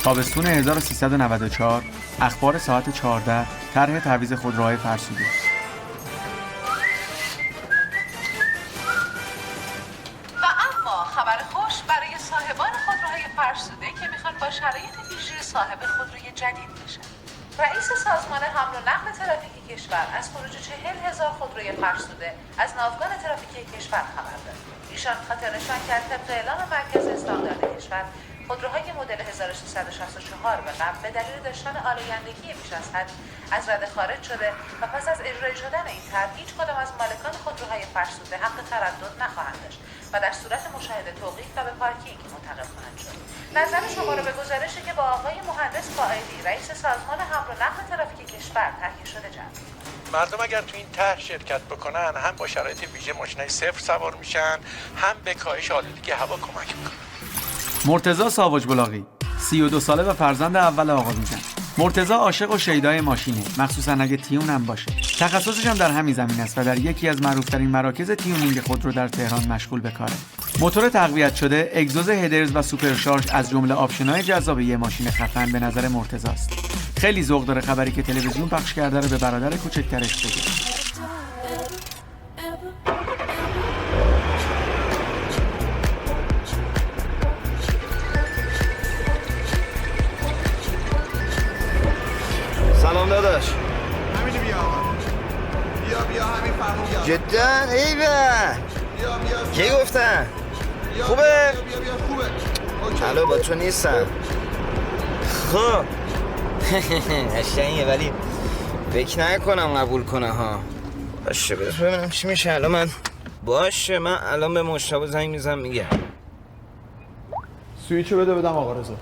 تابستون 1394 اخبار ساعت 14 طرح تعویض خودروهای فرسوده. و اما خبر خوش برای صاحبان خودروهای فرسوده که میخوان با شرایط ویژه صاحب خودروی جدید بشن. رئیس سازمان حمل و نقل ترافیک کشور از خروج 40,000 خودروی فرسوده از ناوگان ترافیکی کشور خبر داد. ایشان خاطر نشان کرد طبق اعلام مرکز استاندارد کشور خودروهای مدل 1364 به قبل به دلیل داشتن آلایندگی بیش از حد از رده خارج شده و پس از اجرای شدن این طرح هیچ کدام از مالکان خودروهای فرسوده حق تردد نخواهند داشت و در صورت مشاهده توقیف و به پارکینگ منتقل خواهند شد. نظر شما را به گزارشی که با آقای مهندس فائدی رئیس سازمان حمل و نقل ترافیک کشور تهیه شده جمع کنید. مردم اگر تو این طرح شرکت بکنن هم با شرایط ویژه ماشینای صفر سوار میشن، هم به کاهش آلودگی هوا کمک میکنن. مرتضی ساواج بلاغی 32 ساله و فرزند اول آقا بیژن. مرتضی عاشق و شیدای ماشینه، مخصوصا اگه تیون هم باشه. تخصصش هم در همین زمین است و در یکی از معروف‌ترین مراکز تیونینگ خودرو در تهران مشغول به کاره. موتور تقویت شده، اگزوز هدرز و سوپرشارژ از جمله آپشن‌های جذاب یه ماشین خفن به نظر مرتضی است. خیلی ذوق داره خبری که تلویزیون پخش کرده رو به برادر کوچکترش بگه. سلام داداش. همینی بیا آقا. بیا همین فرمون بیا. جدا ای به. بیا. کی گفتن؟ خوبه؟ بیا خوبه. اوکی. الو با تو نیستم. خب. قشنگه ولی فکر نکنم قبول کنه ها. باشه ببینم چی میشه. الان من الان به مشتاق زنگ میزنم میگه. سویچو بده بدم آقا رضا.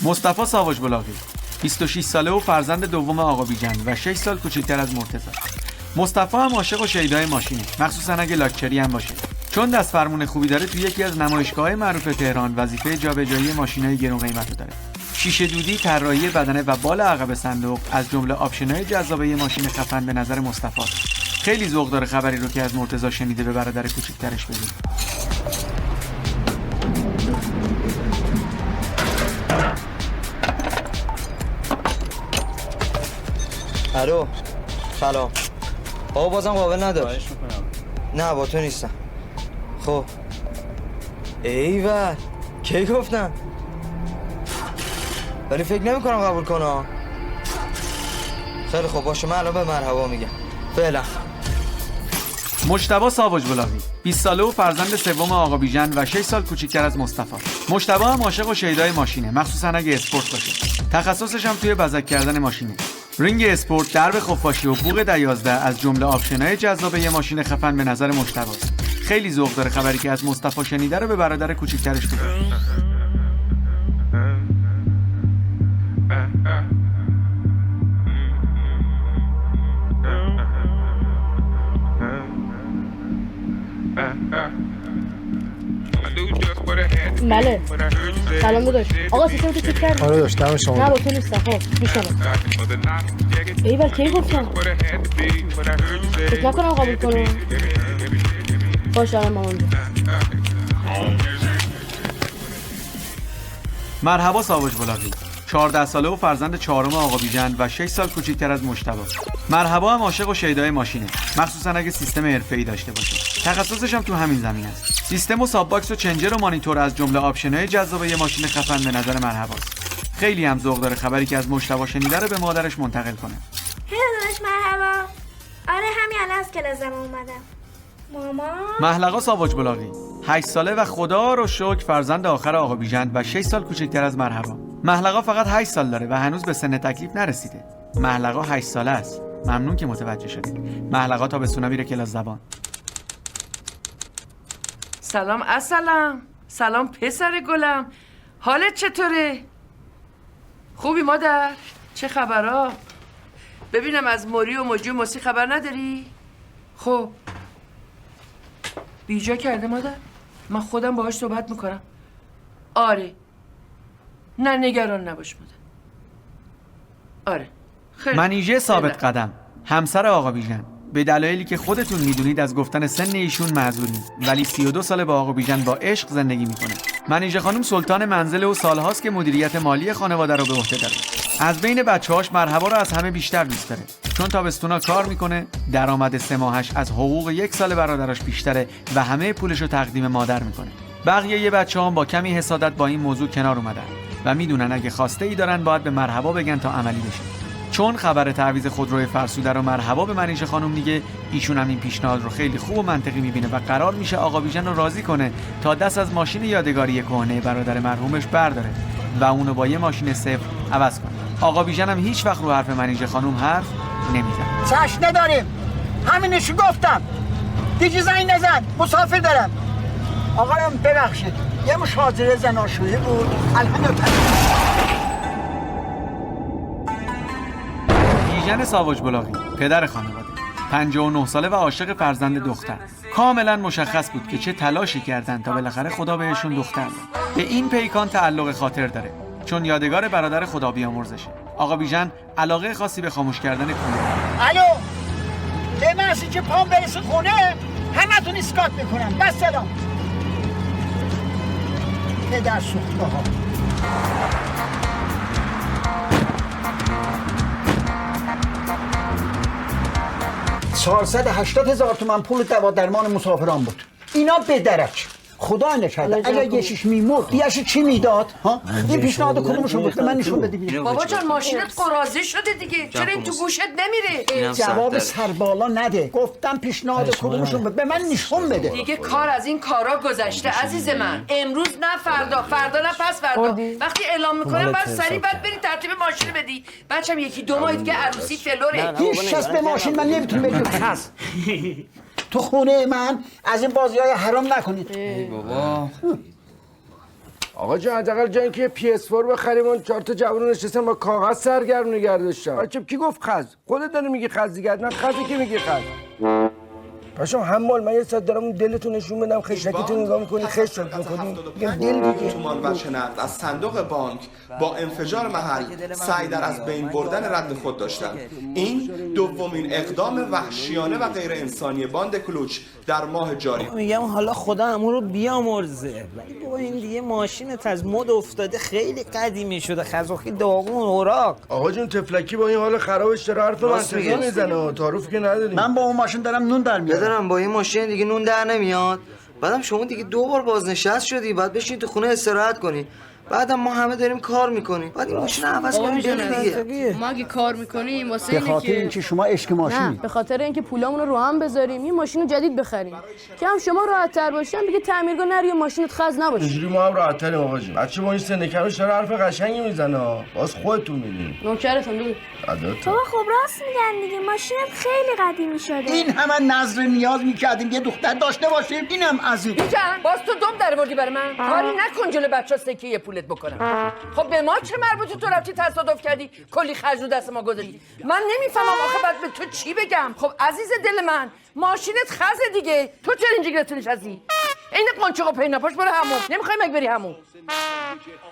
مصطفی ساواج بلاغی 26 ساله و فرزند دوم آقا بیژن و 6 سال کوچکتر از مرتضی. مصطفی هم عاشق و شیدای ماشینه، مخصوصا اگه لاکچری هم باشه. چون دست فرمون خوبی داره تو یکی از نمایشگاه‌های معروف تهران وظیفه جابجایی ماشینای گرون قیمت رو داره. شیشه دودی، طراحی بدنه و بال عقب صندوق از جمله آپشن‌های جذاب یه ماشین خفن به نظر مصطفی. خیلی ذوق داره خبری رو که از مرتضی شنیده به برادر کوچکترش بگه. الو سلام. بابا بازم قابل نداشت. نه با تو نیستم. خب ایول کی گفتن؟ ولی فکر نمی کنم قبول کنه. خیلی خوب باشه من الان به مرحبا میگم. فعلا. مجتبی ساواج بلاغی 20 ساله و فرزند سوم آقا بیژن و 6 سال کوچکتر از مصطفی. مجتبی هم عاشق و شیدای ماشینه، مخصوصا اگه اسپورت باشه. تخصصش هم توی بزک کردن ماشینه. رینگ اسپورت، درب خفاشی و بوق 11 از جمله آپشن‌های جذاب یه ماشین خفن به نظر مجتبی است. خیلی ذوق داره خبری که از مصطفی شنیده رو به برادر کوچکترش بگه. بله سلام داداش. آقا سیستم تو چک کردی؟ آره داشت دم شما. نه با تو نیستم. خب گوش کن. ایول کی گفتن؟ فکر نکنم قبول کنم. باشه الان مامان جون. مرحبا ساواج بلاغی 14 ساله و فرزند چهارم آقا بیژن و 6 سال کوچکتر از مجتبی. مرحبا هم عاشق و شیدای ماشینه، مخصوصا اگه سیستم حرفه‌ای داشته باشه. تخصصش هم تو همین زمین است. سیستم و ساب باکس و چنجر و مانیتور از جمله آپشن‌های جذاب یه ماشین خفن به نظر مرحباست. خیلی هم ذوق داره خبری که از مجتبی شنیده رو به مادرش منتقل کنه. هی داداش مرحبا. آره همین الان از کلاسم اومدم. مامان محلقا ساواج بلاغی 8 ساله و خدا رو شکر فرزند آخر آقا بیژن و 6 سال کوچکتر از مرحبا. محلقا فقط 8 سال داره و هنوز به سن تکلیف نرسیده. محلقا 8 ساله است. ممنون که متوجه شدید. محلقا تا به سونا میره کلاس زبان. سلام اسلام. سلام پسر گلم. حالت چطوره؟ خوبی مادر؟ چه خبرها؟ ببینم از موری و موجی و موسی خبر نداری؟ خب بیجا کرده مادر؟ من خودم باهاش صحبت میکنم. آره نه نگران نباش مادر. آره خیلی منیژه ثابت قدم همسر آقا بیژن به دلایلی که خودتون میدونید از گفتن سن ایشون معذوریم، ولی 32 ساله با آقا بیژن با عشق زندگی میکنه. منیژه خانم سلطان منزل و سالهاست که مدیریت مالی خانواده رو به عهده داره. از بین بچه‌هاش مرحبا رو از همه بیشتر دوست داره، چون تابستونا کار میکنه، درآمد 3 ماهش از حقوق 1 سال برادرش بیشتره و همه پولش رو تقدیم مادر میکنه. بقیه بچه‌ها با کمی حسادت با این موضوع کنار اومدن و میدونن اگه خواسته ای دارن باید به مرحبا بگن تا عملی بشه. چون خبر تعویض خودروی فرسوده رو مرحبا به منیژه خانم میگه، ایشون هم این پیشنهاد رو خیلی خوب و منطقی میبینه و قرار میشه آقا بیژن رو راضی کنه تا دست از ماشین یادگاری کهنه برادر مرحومش برداره و اونو با یه ماشین صفر عوض کنه. آقا بیژن هم هیچ وقت رو حرف منیژه خانم حرف نمیزنه. چش نداریم، همینشو گفتم. دیگه زنگ نزن، مسافر دارم. آقایم ببخشید، یه مشاجره زناشویی بود. بیژن ساواج بلاغی پدر خانواده، 59 ساله و عاشق فرزند دختر. کاملا مشخص بود که چه تلاشی کردن تا بالاخره خدا بهشون دختر داد. به این پیکان تعلق خاطر داره، چون یادگار برادر خدا بیامرزشه. آقا بیژن علاقه خاصی به خاموش کردن خونه. الو، به محضی که پام برسه خونه همتون اسکات میکنم. بس سلام. پدر سوخته ها. 480,000 تومان پول دوا درمان مسافران بود. اینا به درک خدا نکرده اگر یشیش میمرد یشی چی میداد؟ ها؟ این پیشنهاد کدومشون بود؟ من نشون بده. بابا جان ماشینت قراضه شده دیگه، چرا این تو گوشت نمیره؟ جواب سربالا نده. گفتم پیشنهاد کدومشون بود، به من نشون بده. دیگه کار از این کارا گذشته عزیز من. امروز نه فردا، فردا نه پس فردا. وقتی اعلام میکنم بعد سریع بعد بری ترتیب ماشین بدی. بچه‌م یکی دو ماه دیگه عروسی فلوره. هیچ کس به ماشین من نمیتونه بگه پس. تو خونه من از این بازی‌های حرام نکنید. بابا آقا جان حداقل جایی که PS4 بخریم اون 4 تا جوون نشستن با کاغذ سرگرم نگه داشتن. بچه کی گفت خز؟ خودت داری میگی خز دیگه، نه خزی کی میگی خز؟ باشم حمال من یه ساعت دارم اون دلتون نشون بدم، خشکتون نگاه میکنی، خشک میکنی. میگم دل دیگه. تومان و نقد از صندوق بانک با انفجار محل سعی در از بین بردن رد خود داشتند. این دومین اقدام وحشیانه و غیر انسانی باند کلوچ در ماه جاری. میگم حالا خدا همون رو بیامرزه، ولی بابا این دیگه ماشینت از مد افتاده، خیلی قدیمی شده، خزاخی داغون اوراق. آقا جون تفلکی با این حال خرابش داره حرف منطقی میزنه، تعارف که نداریم. من با اون ماشین دارم نون در میارم. بدارم با این ماشین دیگه نون در نمیاد. بعدم شما دیگه 2 بار بازنشست شدی، بعد بشین تو خونه استراحت کنی. بعدم ما همه داریم کار میکنیم، بعد این ماشین عوض کنیم دیگه. ما اگه کار میکنیم واسه به خاطر اینکه شما عشق ماشینی. نه، به خاطر اینکه پولامون رو هم بذاریم یه ماشین جدید بخریم که هم شما راحت تر باشی، هم دیگه تعمیرگاه نری و ماشینت خز نباشه. اینجوری ما هم راحت تریم آقا جون. بچه با این سن کمش داره حرف قشنگی میزنه، باز خودتون میدونید. نوکرتم بگو. بابا خب راست میگن دیگه، ماشینت خیلی قدیمی شده. این همه نظر نیاز میکردیم یه دختر داشته باشیم، اینم از این. باز تو دم در آوردی برای من. کاری نکن جلو بچه‌ها سکه پولت بکنم. خب به ما چه مربوطه؟ تو رفتی تصادف کردی کلی خرج رو دست ما گذاشتی. من نمیفهمم آخه بعد به تو چی بگم. خب عزیز دل من ماشینت خزه دیگه، تو چرا اینجا گرفتی نشستی؟ این قنچق و پیناپاش برو همون. نمیخوای مگه بری همون؟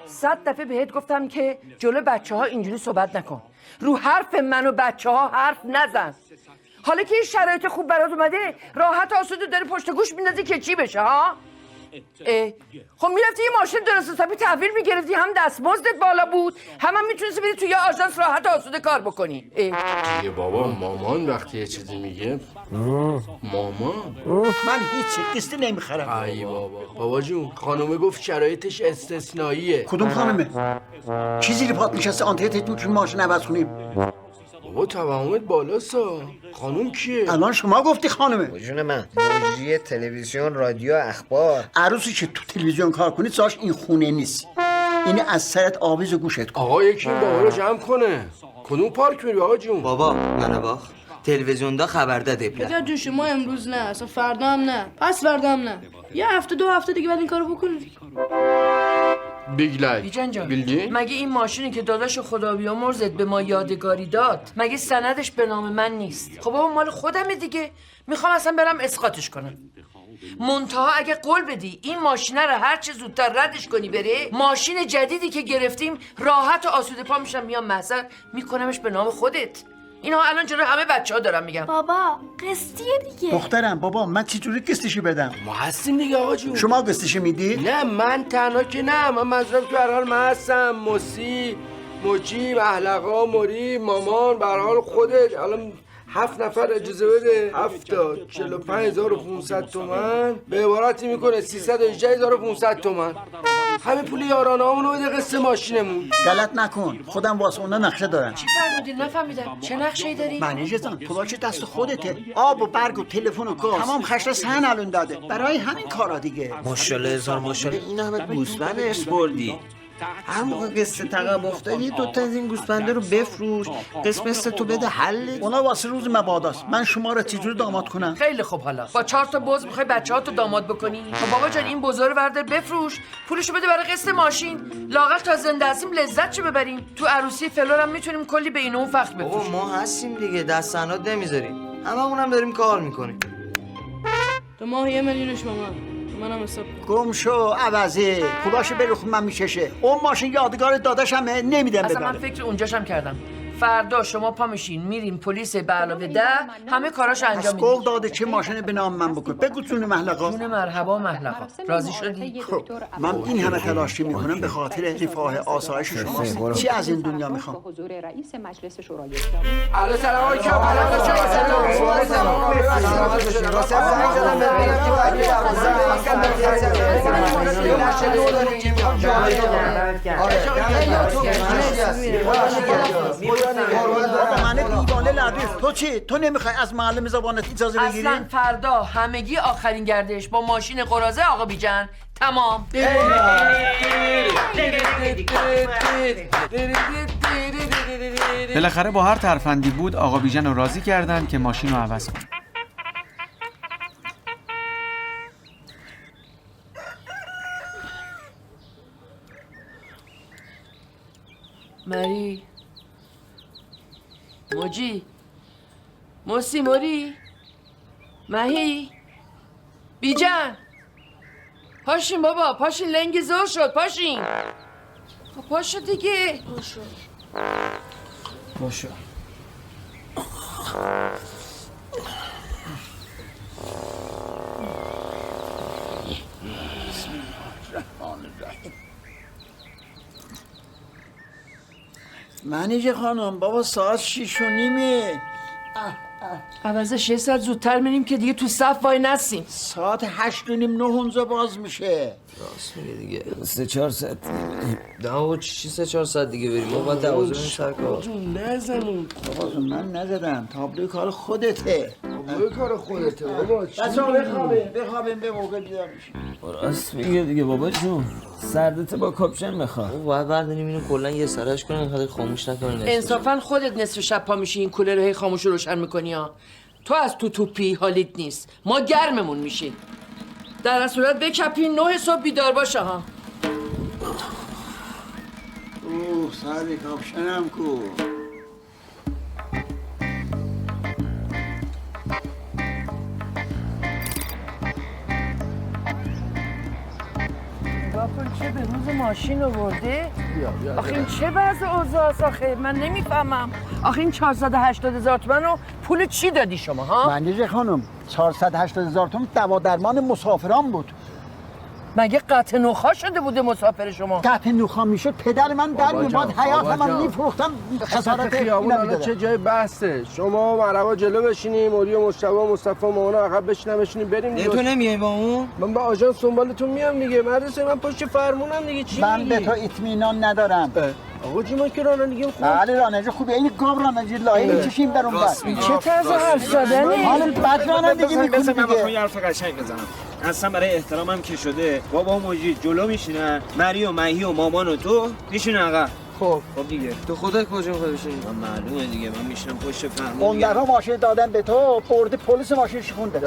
100 دفعه بهت گفتم که جلو بچه‌ها اینجوری صحبت نکن، رو حرف من و بچه‌ها حرف نزن. حالا که این شرایط خوب برات اومده راحت آسوده داری پشت گوش میندازی که چی بشه ها؟ خب میرفتی یه ماشین درست حسابی تحویل میگرفتی، هم دستمزدت بالا بود، هم میتونستی بری توی یه آژانس راحت آسوده کار بکنی. دیگه بابا مامان وقتی یه چیزی میگه مامان من هیچ قسطی نمیخرم. ای بابا جون خانومه گفت شرایطش استثنائیه. کدوم خانومه؟ کی زیر پات نشسته آنترت تو که ماشین عوض کنیم؟ بابا توهمت بالاسا. خانوم کیه؟ الان شما گفتی خانومه. جون من مجری تلویزیون، رادیو، اخبار. عروسی که تو تلویزیون کار کنی ساش این خونه نیست. این از سرت آویز و گوشت کن. آقا یکی این بابا رو جمع کنه. کدوم پارک میری آقا جون؟ بابا منو باخ تلویزیون دا خبر داده پدر جون شما امروز نه، اصلا فردا هم نه، پس فردا هم نه، یه هفته 2 هفته دیگه بعد این کارو بکنید. بیگ لایف بیژن جان بیلدی؟ مگه این ماشینی که داداش خدا بیامرزت به ما یادگاری داد مگه سندش به نام من نیست؟ خب بابا مال خودمه دیگه، میخوام اصلا برم اسقاطش کنم. منتها اگه قول بدی این ماشینه رو هر چه زودتر ردش کنی بره، ماشین جدیدی که گرفتیم راحت و آسوده پا میشم میام محضر میکنمش به نام خودت. اینا الان جلوی همه بچه‌ها دارم میگم. بابا قسطیه دیگه. دخترم بابا من چجوری قسطشو بدم؟ ما هستیم دیگه آقا جون. شما قسطشو میدی؟ نه من تنها که نه، من منظورم که به هر حال من هستم، موسی، موجی، محلقا، موری، مامان، به هر حال خودت. الان 7 نفر اجازه بده 45,500 تومن به عبارتی میکنه 318,500 تومن. همین پول یارانه همونو بده قسط ماشینمون. غلط نکن، خودم واسه اونا نقشه دارم. چی فرمودی؟ نفهمیدم. چه نقشه‌ای داری؟ منیجه جان پولاش دست خودته. آب و برگ و تلفن و گاز تمام خشت سن الان داده برای همین کارا دیگه. ماشاءالله هزار ماشاءالله. این همه گوسفند اسپوردی. هر موقع قسط تقب افتادی 2 تا از این گوسفنده رو بفروش، قسمت تو بده حل. اونا واسه روز مباداست. من شما رو چجوری داماد کنم؟ خیلی خوب. حالا با 4 تا بز میخوای بچه‌ها تو داماد بکنی؟ خب بابا جان این بزا رو بردار بفروش، پولشو بده برای قسط ماشین. لااقل تا زنده هستیم لذت چه ببریم. تو عروسی فلور هم میتونیم کلی به این اون فخر بفروشیم. ما هستیم دیگه، دست سناد نمیذاریم. هممونم داریم کار میکنیم. تو ماه 1 میلیونش مامان. منم حساب گم شو عوضی پولاشو بری خود من میکشه. اون ماشین یادگار داداشمه نمیدم اصلا ببره. من فکر اونجاشم کردم. فردا شما پا میشین میرین پلیس به علاوه 10 همه کاراشو انجام از میدین. گل داده چه ماشین به نام من بکن. بگو جون محلقا. جون مرحبا محلقا. راضی شدی؟ خب من این همه تلاش میکنم به خاطر رفاه آسایش شماست. چی از این دنیا میخوام؟ علی سلام علیکم. من دیوانه لدوف. تو چی؟ تو نمیخوای از معلم زبانت اجازه بگیری؟ اصلا فردا همگی آخرین گردش با ماشین قرازه آقا بیجن. تمام. بالاخره با هر ترفندی بود آقا بیژن رو راضی کردن که ماشین رو عوض کنه. مری موجی موسی موری مهی بیجن پاشین بابا پاشین لنگ زور شد پاشین. خب پاشو دیگه. باشه. منیجه خانم بابا ساعت 6:30. عوضش 1 ساعت زودتر میریم که دیگه تو صف وای نسیم. ساعت 8:30 اونجا باز میشه. راست میگه دیگه. 3-4 ساعت. نه چی 3-4 ساعت دیگه بریم. ما باید 12 سر کار. نزنون. بابا من نزدم. تابلوی کار خودته. تابلوی کار خودته بابا. بچه‌ها بخوابین به موقع بیدار میشین. راست میگه دیگه بابا جون. سردت با کاپشن بخواه. باید برداریم اینو کلا یه سرش کنیم خاطر خاموش نکنه. انصافا خودت نصف شب پا میشی این کولر رو هی خاموش و روشن میکنی ها. تو از تو توپی حالیت نیست. ما گرممون میشیم. در صورت بکپین 9 صبح بیدار باشه ها. اوه سر کاپشنم کو. چه به روز ماشین آورده؟ آخه این چه وضع اوضاعست آخه؟ من نمیفهمم. آخه این 480,000 تومن رو پول چی دادی شما ها؟ منیجه خانم 480,000 تومن دوا درمان مسافران بود. مگه قطع نخا شده بوده مسافر شما؟ قطع نخا میشد پدر من در میباد حیات من میفروختم خسارت خیابون اینا حالا چه جای بحثه. شما مرحبا جلو بشینیم موری و مصطفی مامان عقب بشینیم بریم. تو نمیای با اون؟ من با آژانس دنبالتون میام دیگه. مدرسه من پشت فرمونم دیگه. چی من میگی؟ به تو اطمینان ندارم. آقا جی ما که رانندگی خوب. بله رانندگی خوبه. این گاو رانندگی لایه میکشیم در اون بر. چه طرز حرف زدنی؟ حالا بد رانندگی میکنی دیگه. من یه حرف قشنگ بزنم. اصلا برای احترامم که شده بابا و موجی جلو میشینن، مری و مهی و مامان و تو میشینن عقب. خب دیگه تو خودت کجا میخوای بشینی؟ من معلومه دیگه من میشینم پشت فرمون. اون درها ماشین دادن به تو برده پلیس ماشین شونده.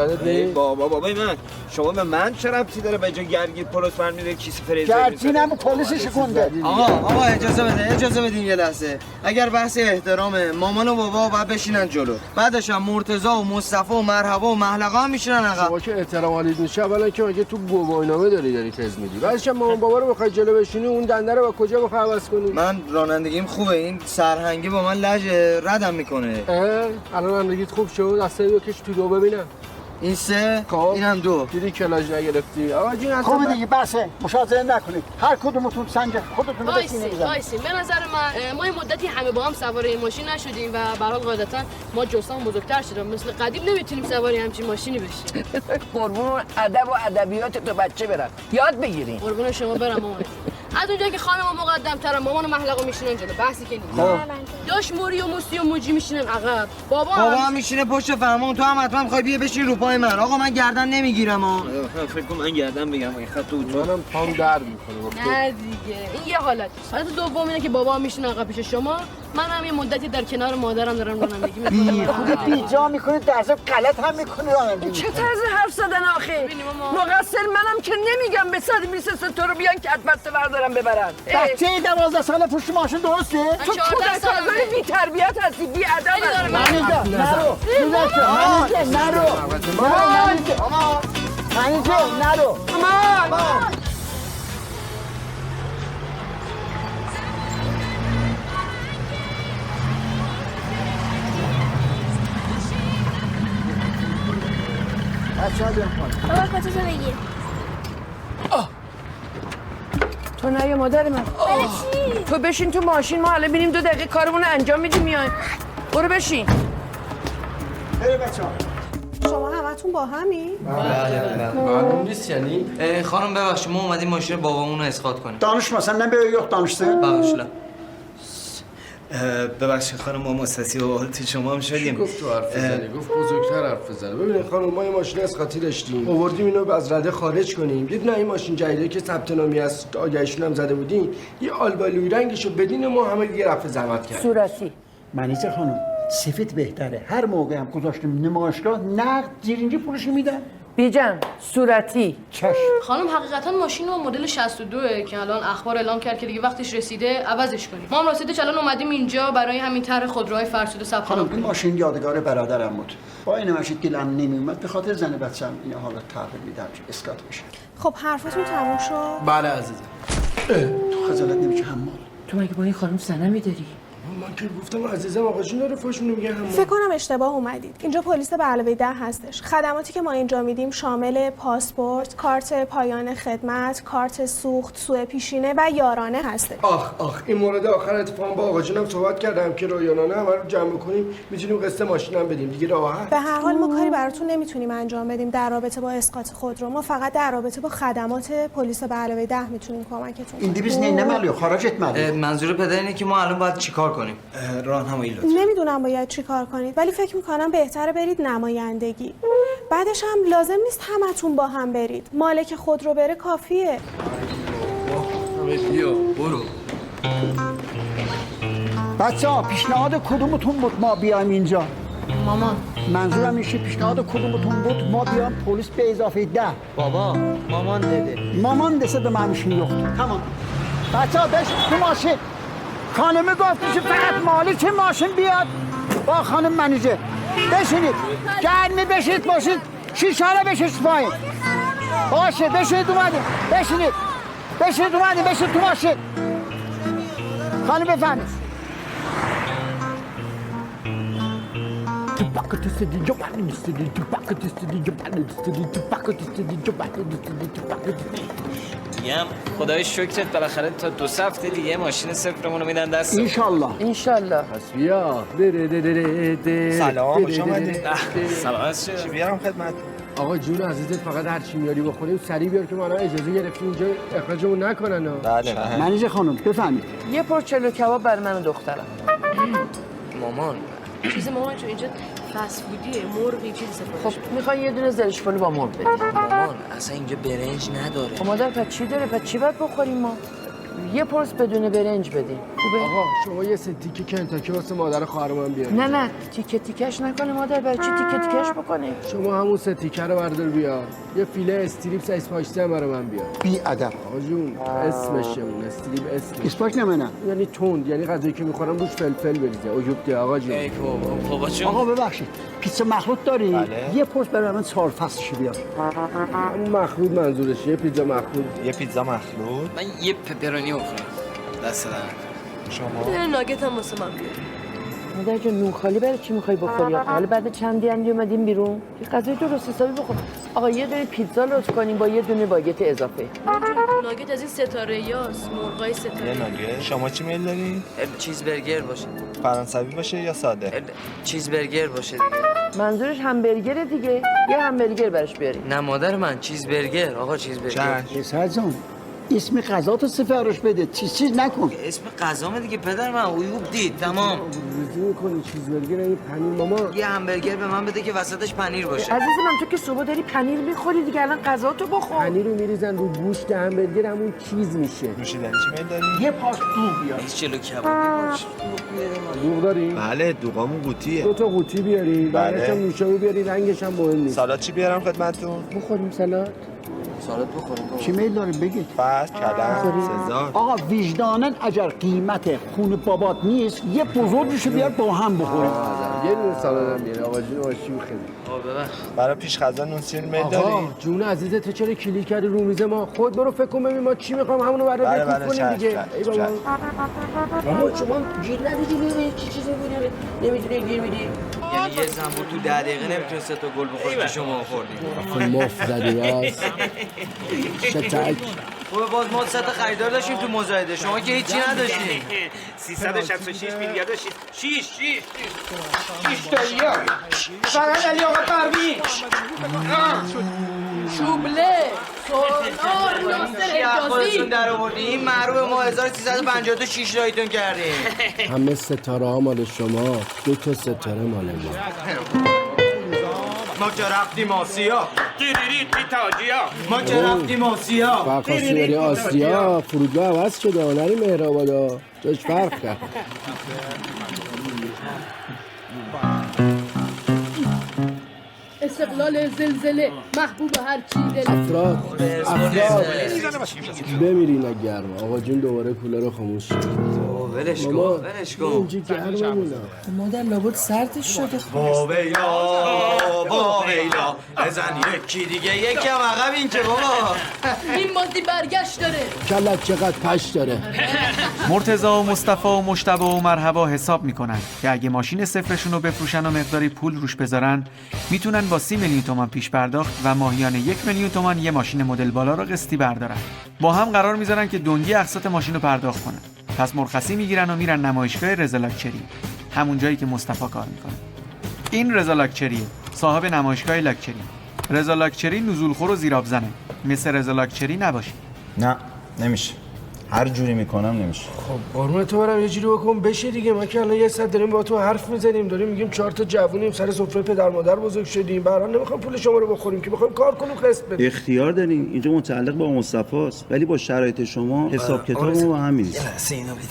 بابای من شما به من چه ربطی داره به جای گرگید پلیس برمیده کیسه فریزر گرچینم پلیس شونده. آقا اجازه بدین یه لحظه. اگر بحث احترام مامان و بابا باید بشینن جلو. بعدش هم مرتضی و مصطفی و مرحبا و محلقا هم میشینن عقب. شما که احترام حالیت میشه اولا که مگه تو گواهینامه داری تز میدی. بعدش هم مامان بابا رو بخوای جلو بشینی اون دنده رو با کجا بخوای عوض کنی؟ من رانندگیم خوبه، این سرهنگی با من لجه ردم میکنه. الان رانندگیت خوب شد؟ از 3 بکش تو 2 ببینم. این 3 خب اینم 2. دیدی کلاژ نگرفتی. آقا جون اصلا خوبه دیگه بسه مشاهده نکنید، هر کدومتون سنج خودتون رو بسینه بزنید. وایسی به نظر من ما این مدتی همه با هم سوار این ماشین نشدیم و به هر حال قاعدتا ما جسام بزرگتر شدیم، مثل قدیم نمیتونیم سواری همچین ماشینی بشیم. قربون ادب و ادبیات تو بچه برن یاد بگیرین. قربون شما برم مامان. از اونجا که خانم مقدم‌تر مامان و محلقو میشینن جلو، بحثی که نیست. داش موری و موسی و موجی میشینن عقب. بابا هم میشینه پشت فرمون، تو هم حتما می‌خوای بیا بشین رو پای من. آقا من گردن نمیگیرم ها. فکر کنم من گردن بگم این خط تو منم پام درد میکنه. نه دیگه این یه حالت. حالت دوم اینه که بابا میشینه عقب پیش شما، منم یه مدتی در کنار مادرم دارم رانندگی میکنم. خودت بیجا میکنید، در ضمن غلط هم میکنی رانندگی. چه طرز حرف زدن آخه؟ مقصر منم که نمیگم به 123 تو رو بیان کتبسته بردارم ببرن. بچه 12 ساله پشت ماشین درسته؟ تو کودک سازای بی تربیت هستی، بی ادب. منیجه نرو، منیجه نرو، منیجه نرو. بچه ها بیان پایین. بابا کتو بگیر. تو نه یا مادر من. تو بشین تو ماشین، ما حالا بینیم 2 دقیقه کارمون رو انجام میدیم میایم. برو بشین. بریم بچه ها. شما همتون با همین؟ بله. معلوم نیست یعنی؟ خانم ببخشید ما اومدیم ماشین بابامون رو اسقاط کنیم. Danışma, senden böyle yok danıştı. ببخشید. ببخشید خانم ما مستسی و حالت شما هم شدیم. گفت تو حرف بزنی، گفت بزرگتر حرف بزنه. ببینید خانم ما یه ماشین اسقاطی داشتیم، آوردیم اینو از رده خارج کنیم. یه دونه این ماشین جدیده که ثبت نامی از آگهیشون هم زده بودیم، یه آلبالوی رنگشو بدین ما همه دیگه رفع زحمت کرد. صورتی. منیزه خانم سفید بهتره. هر موقع هم گذاشتیم نمایشگاه نقد زیرینجی پولش میدن. بیجم صورتی. چشم. خانم حقیقتا ماشین و مدل 62 که الان اخبار اعلام کرد که دیگه وقتش رسیده عوضش کنیم. ما هم راستی الان اومدیم اینجا برای همین طرح خودروهای فرسوده ثبت نام خانم این کنیم. ماشین یادگار برادرم بود. با این ماشین دلم نمیومد، به خاطر زن بچه‌م این حالا تغییر میدم که اسقاط بشه. خب حرفتون تموم شد؟ بله عزیزم. تو خجالت نمیشه حمال. تو مگه با این خانم سنمی داری؟ من که گفتم عزیزم آقا جون داره فاشون میگه هم. فکر کنم اشتباه اومدید. اینجا پلیس به علاوه 10 هستش. خدماتی که ما اینجا میدیم شامل پاسپورت، کارت پایان خدمت، کارت سوخت، سوء پیشینه و یارانه هسته. آخ این مورد آخر اتفاقا با آقا جونم صحبت کردم که رایانانه همه رو جمع کنیم میتونیم قسط ماشینم بدیم دیگه راحت. به هر حال ما کاری براتون نمیتونیم انجام بدیم در رابطه با اسقاط خودرو. ما فقط در رابطه با خدمات پلیس به علاوه 10 میتونیم کمکتون کنیم. این دیویز نه مالیو خراجت مالیو. منظور پدر اینه که ما الان باید چیکار کنیم؟ راهنمایی لطفا. نمیدونم باید چی کار کنید ولی فکر میکنم بهتره برید نمایندگی. بعدش هم لازم نیست همتون با هم برید. مالک خودرو بره کافیه. بیا برو. بچه‌ها پیشنهاد کدومتون بود ما بیایم اینجا؟ مامان منظورم میشه پیشنهاد کدومتون بود ما بیام پلیس به اضافه 10. بابا مامان دده. مامان دسته به معنیشون یخت. تمام. بچه‌ها بشین تو ماشین. خانمه گفت که فقط مالک ماشین بیاد با خانم منیجه. بشینید. گرمی بشید باشید. شیشه رو بشید پایین. باشه بشینید اومدید. بشینید. بشینید اومدید بشید تو ماشین. خانم بفرمایید. میگم خدای شکرت بالاخره تا 2 هفته دیگه ماشین صفرمون رو میدن دست. انشالله. پس بیا. سلام خوش اومدید. سلام از چه؟ بیارم خدمت. آقا جون عزیزت فقط هر چی میاری بخوریم سریع بیار که ما الان اجازه گرفتیم اینجا اخراجمون نکنن. بله. منیجه خانم بفهمید. یه پرچلو کباب برای من و دخترم. مامان چیز مامان چون اینجا فست فودیه، مرغی چیزی سفارش. خب میخوای یه دونه زرش پلو با مرغ بدی؟ مامان اصلا اینجا برنج نداره. خب مادر پس چی داره؟ پس چی باید بخوریم ما؟ یه پرس بدون برنج بدیم. خوبه؟ آقا شما یه تیکه کنتاکی واسه مادر خواهرم بیار. نه تیکه تیکش نکنه مادر، برای چی تیکه تیکش بکنه؟ شما همون 3 تیکه رو بردار بیار. یه فیله استریپ سایز پاشتی هم برای من بیار. بی ادب. آقا جون اسمشه اون استریپ اسم. اسپاک نمونه. یعنی تند، یعنی غذایی که میخورم روش فلفل بریزه. اوجوب ده آقا جون. ای بابا جون. آقا ببخشید. پیتزا مخلوط داری؟ بله. یه پرس برای من سال فصلش بیار. همون مخلوط منظورشه، یه پیتزا مخلوط. یه پیتزا مخلوط. من یه پپرونی بخورم. دست شما ناگت هم واسه من بیار. مادر جان نون خالی برای چی میخوای بخوری؟ حالا بعد چندی اومدیم بیرون یه غذای درست حسابی بخور. آقا یه دونه پیتزا لطف کنیم با یه دونه باگت اضافه. ناگت از این ستاره یاست، مرغای ستاره. یه ناگت. شما چی میل دارین؟ چیزبرگر باشه. فرانسوی باشه یا ساده؟ چیزبرگر باشه دیگه. منظورش همبرگره دیگه. یه همبرگر براش بیاری. نه مادر من چیزبرگر. آقا چیزبرگر. پسر جان اسم غذا تو سفارش بده، چیز نکن. اسم غذامه دیگه پدر من، عیوب دید. تمام. رجوع می‌کنی چیزبرگر این پنیر ماما. یه همبرگر به من بده که وسطش پنیر باشه. عزیز من تو که صبح داری پنیر میخوری دیگه، الان غذا تو بخور. پنیر رو میریزن رو گوشت همبرگر همون چیز میشه. نوشیدنی چی میل دارین؟ یه پاس دوغ بیار. 20 کیلو کباب. دوغ داریم؟ بله دوغامون قوطیه. 2 تا قوطی بیارین. بعدش هم نوشابه بیارین، رنگش هم مهم نیست. سالاد چی بیارم خدمتتون؟ بخوریم سالاد. سالاد بخوریم. چی میل داری بگید؟ فس، کلم، سزار. آقا وجدانن اگر قیمت خون بابات نیست یه بزرگشو بیار با هم بخوریم. یه دونه سالاد هم بیارین. آقا جون آشی بخیر. برای پیش غذا نون سیر میل آقا دارین؟ جون عزیزت تو چرا کلیک کردی رو میز ما؟ خود برو فکر کن ببین ما چی میخوام همونو برای بکوب کنیم دیگه. ای بابا. ماما شما گیر ندیدی ببین چی چیزی بوده نمیدونی گیر میدی. یعنی یه زنبور تو 10 دقیقه نمیتونه 3 تا گل بخوره که شما خوردید. آخه مفت زدی راست. شتک. خوبه باز ما 3 تا خریدار داشتیم تو مزایده، شما که هیچی نداشتیم. 366 میلیارد 6 اشتریا فقط علی آقا پروین شوبله سونار ناصر خودتون در آوردی. این معروف ما 1352 6 رایتون کردیم. همه ستاره ها مال شما، 2 تا ستاره مال ما. ما که رفتیم آسیا ما که رفتیم آسیا فرخواستی بری آسیا فرودگاه عوض شده نری مهرآبادا جاش فرق کرد. استقلال زلزله محبوب هر چی دل. افراد بمیرین از گرما. آقا جون دوباره کولر رو خاموش شد. ولش کن اینجا گرممونه. مادر لابد سردش شده. با ویلا بزن یکی دیگه یکم عقب این که بابا این بازی برگشت داره. کلت چقدر پش داره. مرتضی و مصطفی و مجتبی و مرحبا حساب میکنن که اگه ماشین صفرشون رو بفروشن و مقداری پول روش بذارن میتونن با 30 میلیون تومان پیش پرداخت و ماهیانه 1 میلیون تومان یه ماشین مدل بالا رو قسطی بردارن. با هم قرار میذارن که دنگی اقساط ماشین رو پرداخت کنن. پس مرخصی میگیرن و میرن نمایشگاه رضا لاکچری، همون جایی که مصطفی کار میکنه. این رضا لاکچریه، صاحب نمایشگاه لاکچری. رضا لاکچری نزولخور و زیراب زنه. مثل رضا لاکچری نباشی. نه نمیشه، هر جوری میکنم نمیشه. خب قربون تو برم یه جوری بکن بشه دیگه. ما که الان یه ساعت داریم با تو حرف میزنیم، داریم میگیم 4 تا جوونیم سر سفره پدر مادر بزرگ شدیم، برام نمیخوام پول شما رو بخوریم که میخوایم کار کنیم قسط بدیم. اختیار دارین، اینجا متعلق با مصطفی است، ولی با شرایط شما حساب کتابمون با هم میریزه. اینو بدید.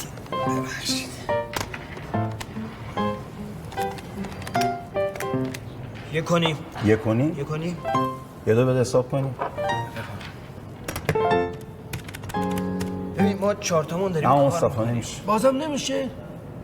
یک کنیم. یه دو بده حساب کنیم. ببین ما 4 تامون داریم. نه مصطفی نمیشه. بازم نمیشه.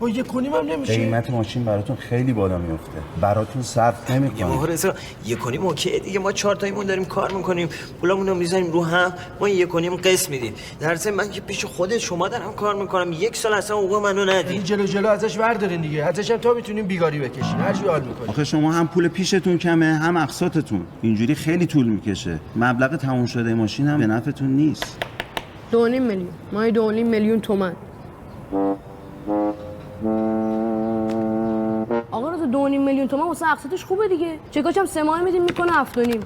با 1.5 هم نمیشه. قیمت ماشین براتون خیلی بالا میفته. براتون صرف نمیکنه. ما رضا 1.5 اوکی دیگه. ما 4 تایمون داریم کار میکنیم، پولامون رو میذاریم رو هم، ما 1.5 قسط میدیم. در ضمن من که پیش خودت شما دارم کار میکنم، 1 سال اصلا حقوق منو ندید. جلو ازش بردارین دیگه. ازش هم تا میتونین بیگاری بکشین. هر جوری حال میکنین. آخه شما هم پول پیشتون کمه هم اقساطتون. اینجوری خیلی طول میکشه. مبلغ تموم شده ماشین هم به نفعتون نیست. 2.5 میلیون. ما 2.5 میلیون تومان. آقا رضا 2.5 میلیون تومان واسه اقساطش خوبه دیگه. چکاش هم 3 ماه میدیم میکنه 7.5.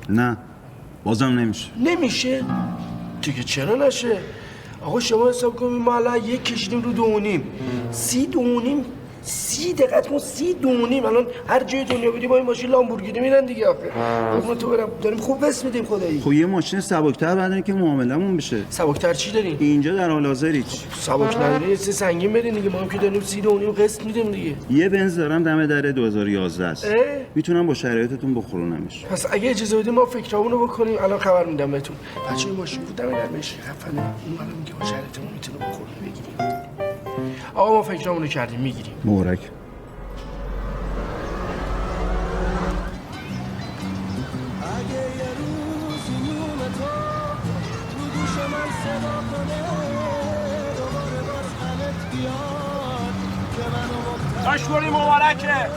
نه بازم نمیشه دیگه. چرا نشه؟ آقا شما حساب کنید ما الان 1 کشیدیم رو 2.5 30 دقت کن 30 الان هر جای دنیا بدی با این ماشین لامبورگینی میرن دیگه. آخه قربون تو برم داریم خوب وست میدیم خدایی. خب یه ماشین سبک‌تر بدین که معاملمون بشه. سبک‌تر چی دارین اینجا در حال حاضر هیچ سبک ندارین. یه سنگین بدین دیگه. ما هم که داریم 30.5 قسط میدیم دیگه. یه بنز دارم دم در 2011 است. میتونم با شرایطتون بخورونمش. پس اگه اجازه بدین ما فکرامونو بکنیم. الان خبر میدم بهتون. بچه این ماشین بود دم در میشه خفنه. اون الان میگه با شرایطمون میتونه بخورونه بگیریم. آقا ما فکرامونو کردیم میگیریم. مبارک. داشبوری مبارکه.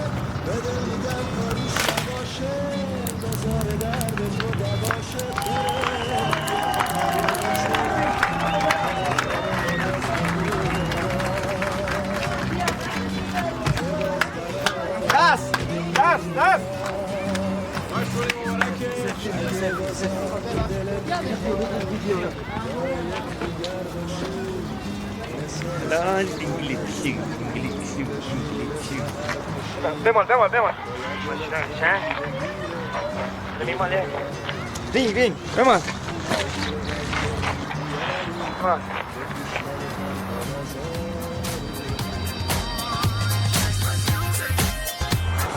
دست بمال بین بمال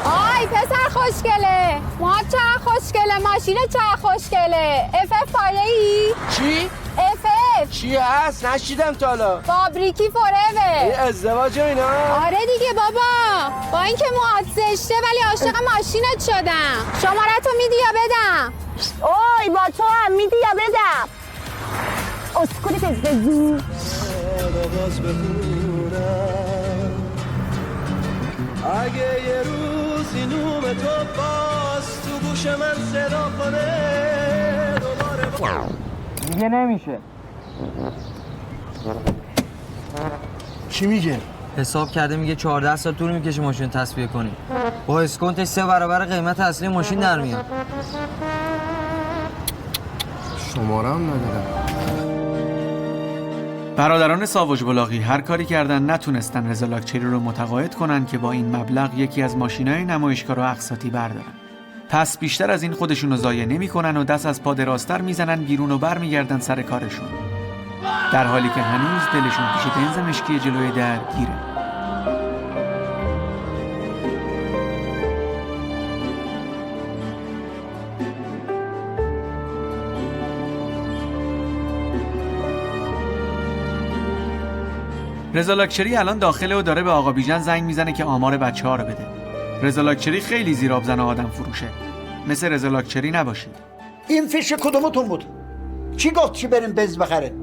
آی پسر خوشگله، ما چقدر خوشگله، ماشین چقدر خوشگله. اف پایه ای؟ چی؟ اف چی هست؟ نشیدم تا حالا. فابریکی فوراور. این ازدواج و اینا؟ آره دیگه بابا، با اینکه موهات زشته ولی عاشق ماشینت شدم. شماره‌تو میدی یا بدم؟ اوی با تو هم میدی یا بدم؟ اسکولی پزدگی اگه یه روزی نوم تو باز تو گوش من صدا کنه دوباره دیگه نمیشه. چی میگه؟ حساب کرده میگه 14 سال طول میکشه ماشین تصفیه کنی. با اسکونتش 3 برابر قیمت اصلی ماشین در میاد. شماره هم ندارم. برادران ساواج بلاغی هر کاری کردن نتونستن رضا لاکچری رو متقاعد کنن که با این مبلغ یکی از ماشینای نمایشگاه رو اقساطی بردارن. پس بیشتر از این خودشون رو ضایع نمی‌کنن و دست از پا دراستر میزنن بیرون و برمیگردن سر کارشون. در حالی که هنوز دلشون پیش بنز مشکی جلوی در گیره. رضا لاکچری الان داخله و داره به آقا بیژن زنگ میزنه که آمار بچه‌ها رو بده. رضا لاکچری خیلی زیراب زن آدم فروشه. مثل رضا لاکچری نباشید. این فیش کدومتون بود؟ کی گفت چی بریم بنز بخره؟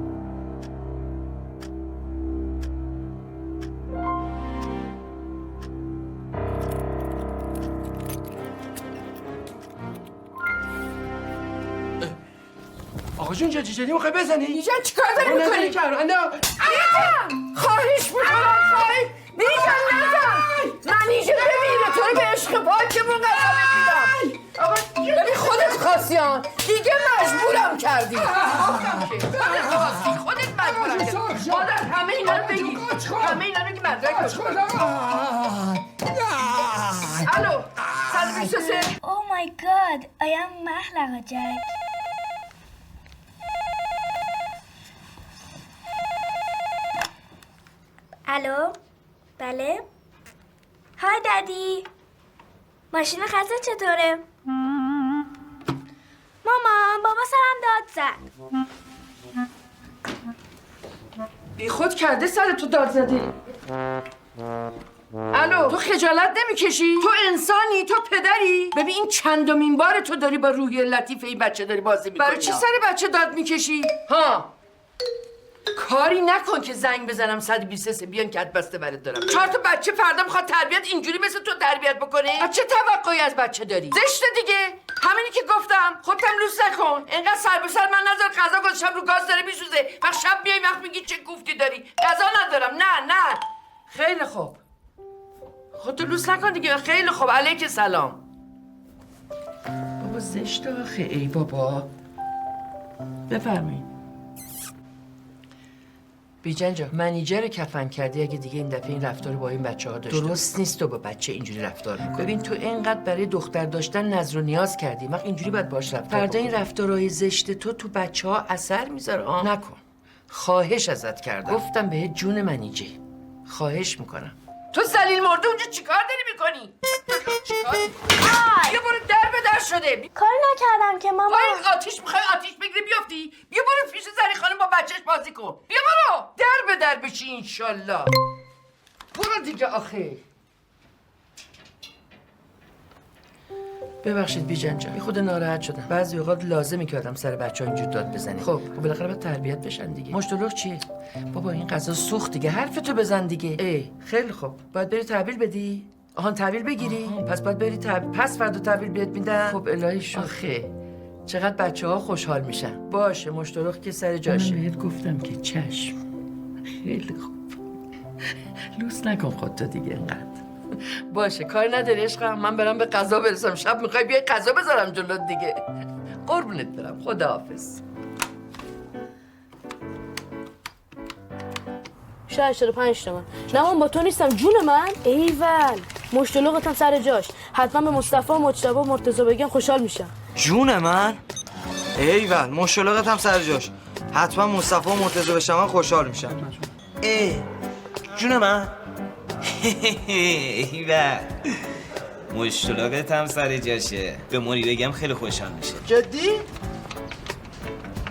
آقا جون جدی میخوای بزنی؟ بیژن چیکار داری میکنی؟ خواهش میکنم خواهش بیژن نزن. من اینجا ببینه تو رو به عشق پاکمون قسم میدم. آقا ببین خودت خواستیان دیگه مجبورم کردی. خودت خواستی خودت مجبورم کردی. مادر همه اینا رو بگی همه اینا رو بگی مدرک باشه. الو 123. Oh my god I am محلقه جک. الو بله های دادی ماشین خزه چطوره؟ مامان بابا سرم داد زد. بی خود کرده سر تو داد زدی. الو تو خجالت نمیکشی؟ تو انسانی؟ تو پدری؟ ببین این چندمین بار تو داری با روحیه لطیف این بچه داری بازی میکنی. برای چی سر بچه داد میکشی؟ ها کاری نکن که زنگ بزنم 123 بیان کت بسته برات دارم. 4 تا بچه فردا میخواد تربیت اینجوری مثل تو تربیت بکنه؟ چه توقعی از بچه داری؟ زشته دیگه. همینی که گفتم خودتم لوس نکن. اینقدر سر به سر من نذار. غذا گذاشتم رو گاز داره میسوزه. وقت شب میای وقت میگی چه کوفتی داری. غذا ندارم. نه خیلی خوب. خودتو لوس نکن دیگه. خیلی خوب. علیک سلام. بابا زشته آخه. ای بابا بفرمایید. بیژن جان منیجر کفن کردی اگه دیگه این دفعه این رفتار با این بچه‌ها داشته. درست نیست تو با بچه اینجوری رفتار می‌کنی. ببین تو اینقدر برای دختر داشتن نظر و نیاز کردی. وقت اینجوری باید باش رفتار فردا این رفتارهای زشت تو بچه‌ها اثر میذاره. نکن. خواهش ازت کردم. گفتم بهت جون منیجر. خواهش میکنم. تو ذلیل مرده اونجا چیکار داری میکنی؟ بیا برو در به در شده. کاری نکردم که ماما. آتیش میخوای آتیش بگیری بیافتی؟ بیا برو پیش زری خانم با بچهش بازی کن. بیا برو در به در بشی انشالله. برو دیگه آخه. ببخشید بیژن جان، خود ناراحت شدم. بعضی اوقات لازمه که آدم سر بچه‌ها اینجور داد بزنه. خب بالاخره باید تربیت بشن دیگه. مشتلق چیه؟ بابا این غذا سوخت دیگه، حرفتو بزن دیگه. خیلی خوب. باید بری تحویل بدی؟ آهان تحویل بگیری؟ پس باید بری پس فردا تحویل بیاد میدن. خب الهی شو. آخه چقدر بچه‌ها خوشحال میشن. باشه مشتلق که سر جاشه. من بهت گفتم که چشم. خیلی خوب. لوس نکن خودتو دیگه اینقدر. باشه کار نداری عشقم، من برم به غذا برسم. شب میخوای بیای غذا بذارم جلوت دیگه. قربونت برم، خداحافظ. 85 تومن. نه من با تو نیستم جون من. ایول مشتلقتم سر جاش. حتما به مصطفی و مجتبی و مرتضی بگم خوشحال میشم. جون من؟ ایول مشتلقت هم سر جاش. حتما مصطفی و مرتضی بشم خوشحال میشم. جون من؟ ایول مشتلقت هم سر جاشه. به موری بگم خیلی خوشحال میشه. جدی؟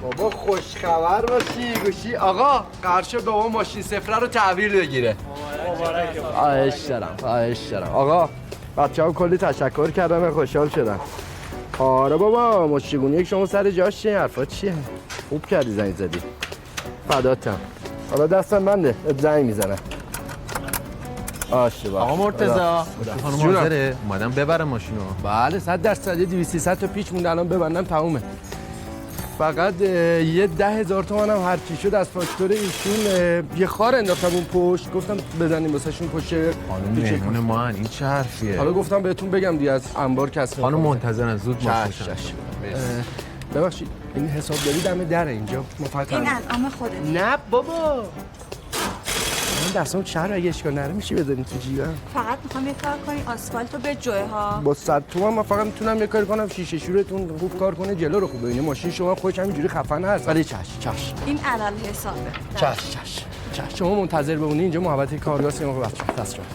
بابا خوشخبر باشی گوشی. آقا قرار شد بابا ماشین صفره رو تحویل بگیره. خواهش دارم آقا. بچه‌ها کلی تشکر کردن، خوشحال شدن. آره بابا مشتگونی شما سر جاش. چیه حرفا چیه؟ خوب کردی زنگ زدی. فداتم. حالا دستم بنده زنگ میزنم. آقا مرتضی خانم حاضره اومدم ببرم ماشینو. بله 100% 200 تا پیچ مونده الان ببندم تمومه. فقط یه 10,000 تومن هم هر چی شد از فاکتور ایشون یه خار انداختم اون پشت. گفتم بزنیم واسهشون پشت. خانم مهمون ما هن. این چه حرفیه؟ حالا گفتم بهتون بگم دیگه از انبار کسب. خانم منتظرن زود ماشین. ببخشید این حسابداری دم در اینجا. این الان خودت. نه بابا من دستم شهر اگه اشکال نره میشه بذاریم تو جیبم. فقط میخوام یه کار کنی آسفالت رو به جوه ها. با 100 تومن من فقط میتونم یه کاری کنم شیشه شورتون خوب کار کنه، جلو رو خوب ببینه. ماشین شما خودش همینجوری خفن هست. ولی چش. این علل حسابه. چش. شما منتظر بمونی اینجا محبت کارگاه سیما بچه‌ها دست شما.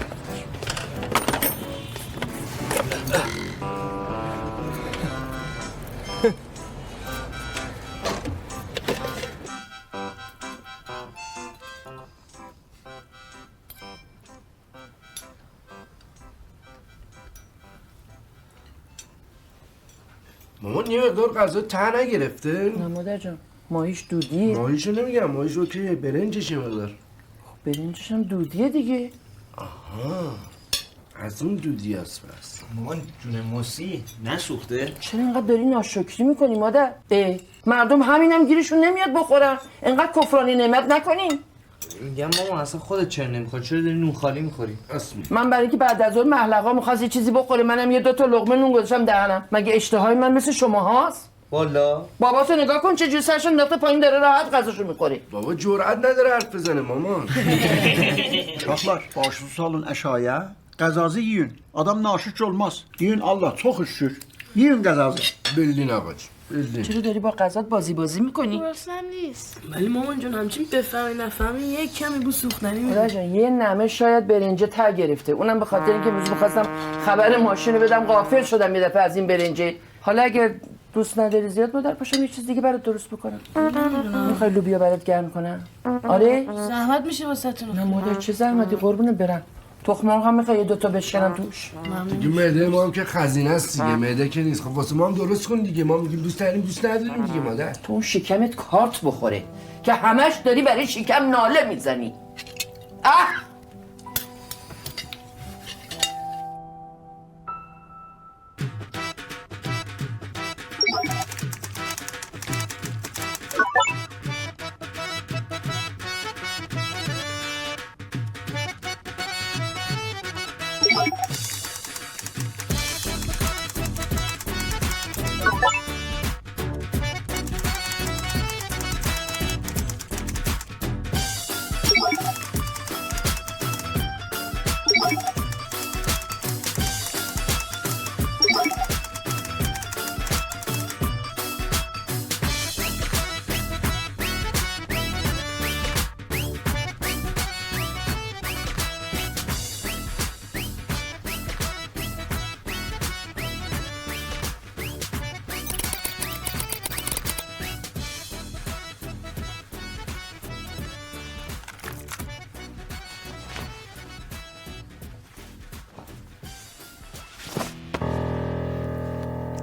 مامان یه مقدار غذا ته نگرفته؟ نه مادر جان ماهیش دودیه. ماهیشو نمیگم، ماهیشو که برنجش یه مقدار. خب برنجش هم دودیه دیگه. آها از اون دودی هست بس. مامان جون موسی نسوخته؟ چرا اینقدر داری ناشکری میکنی مادر؟ مردم همینم گیرشون نمیاد بخورن. اینقدر کفرانی نعمت نکنین. میگم مامان اصلا خودت چرا نمیخوری؟ چرا داری نون خالی میخوری؟ من برای اینکه بعد از اون محلقا می‌خواست یه چیزی بخوره منم یه 2 لقمه نون گذاشتم دهنم. مگه اشتهای من مثل شما هاست؟ والا باباتو نگاه کن چه جوری سرش انداخته پایین داره راحت غذاشو می‌خوره. بابا جرئت نداره حرف بزنه مامان. Uşaqlar, başınızı salın aşağıya. Qəzazı yiyin. Adam naşiç olmaz. Yiyin Allah çok şükür. Yiyin qəzazı. Bildin ağac. Bildin. چرا داری با غذات بازی میکنی؟ درستم نیست. ولی مامان جون همچین بفهمی نفهمی یه کمی بو سوختنی مادر جان یه نمه شاید برنجه ته گرفته. اونم به خاطر اینکه روز می‌خواستم خبر ماشین رو بدم غافل شدم یه دفعه از این برنجه. حالا اگه دوست نداری زیاد مادر پاشم یه چیز دیگه برات درست بکنم. میخوای لوبیا برات گرم کنم؟ آره؟ زحمت میشه واسهتون. نه مادر چه زحمتی قربونت برم. تخم مرغ هم میخوای 2 تا بشکنم توش. دیگه معده ما هم که خزینه است دیگه، معده که نیست. خب واسه ما هم درست کن دیگه. ما میگیم دوست داریم دوست نداریم دیگه مادر. تو اون شکمت کارت بخوره که همش داری برای شکم ناله میزنی.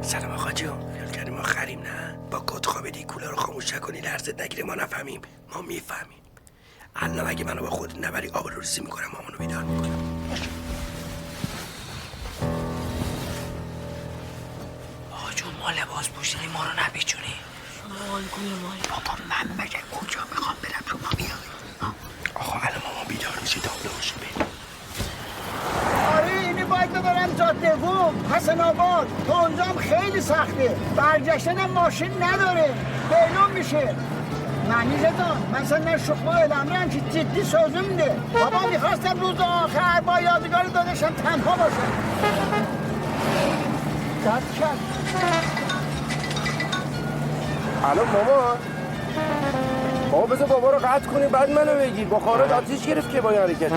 سلام آقا جون، خیال کردیم ما خریم نه؟ با کد خوابیدی کوله رو خاموش نکنی لرزت نگیره ما نفهمیم. ما میفهمیم. الان اگه منو با خود نبری آب رو ریزی میکنم مامانو بیدار میکنم. آقا جون ما لباس پوشیدیم ما رو نپیچونی. بابا من مگه کجا میخوام برم شما بیای؟ آقا الان ماما بیدار میشه تابلو باشه بریم. آره اینی باید ببرم جاده قوم حسن آباد تو اونجام خیلی سخته برگشتن ماشین نداره بیلون میشه منیزه جان مثلا شما الامرم که جدی سازو میده بابا میخواستم روز آخر با یادگار دادشم تنها باشم داد کرد الو ماما بذار بابا رو قطع کنی بعد منو بگی بخارات آتیش گرفت که با این حرکته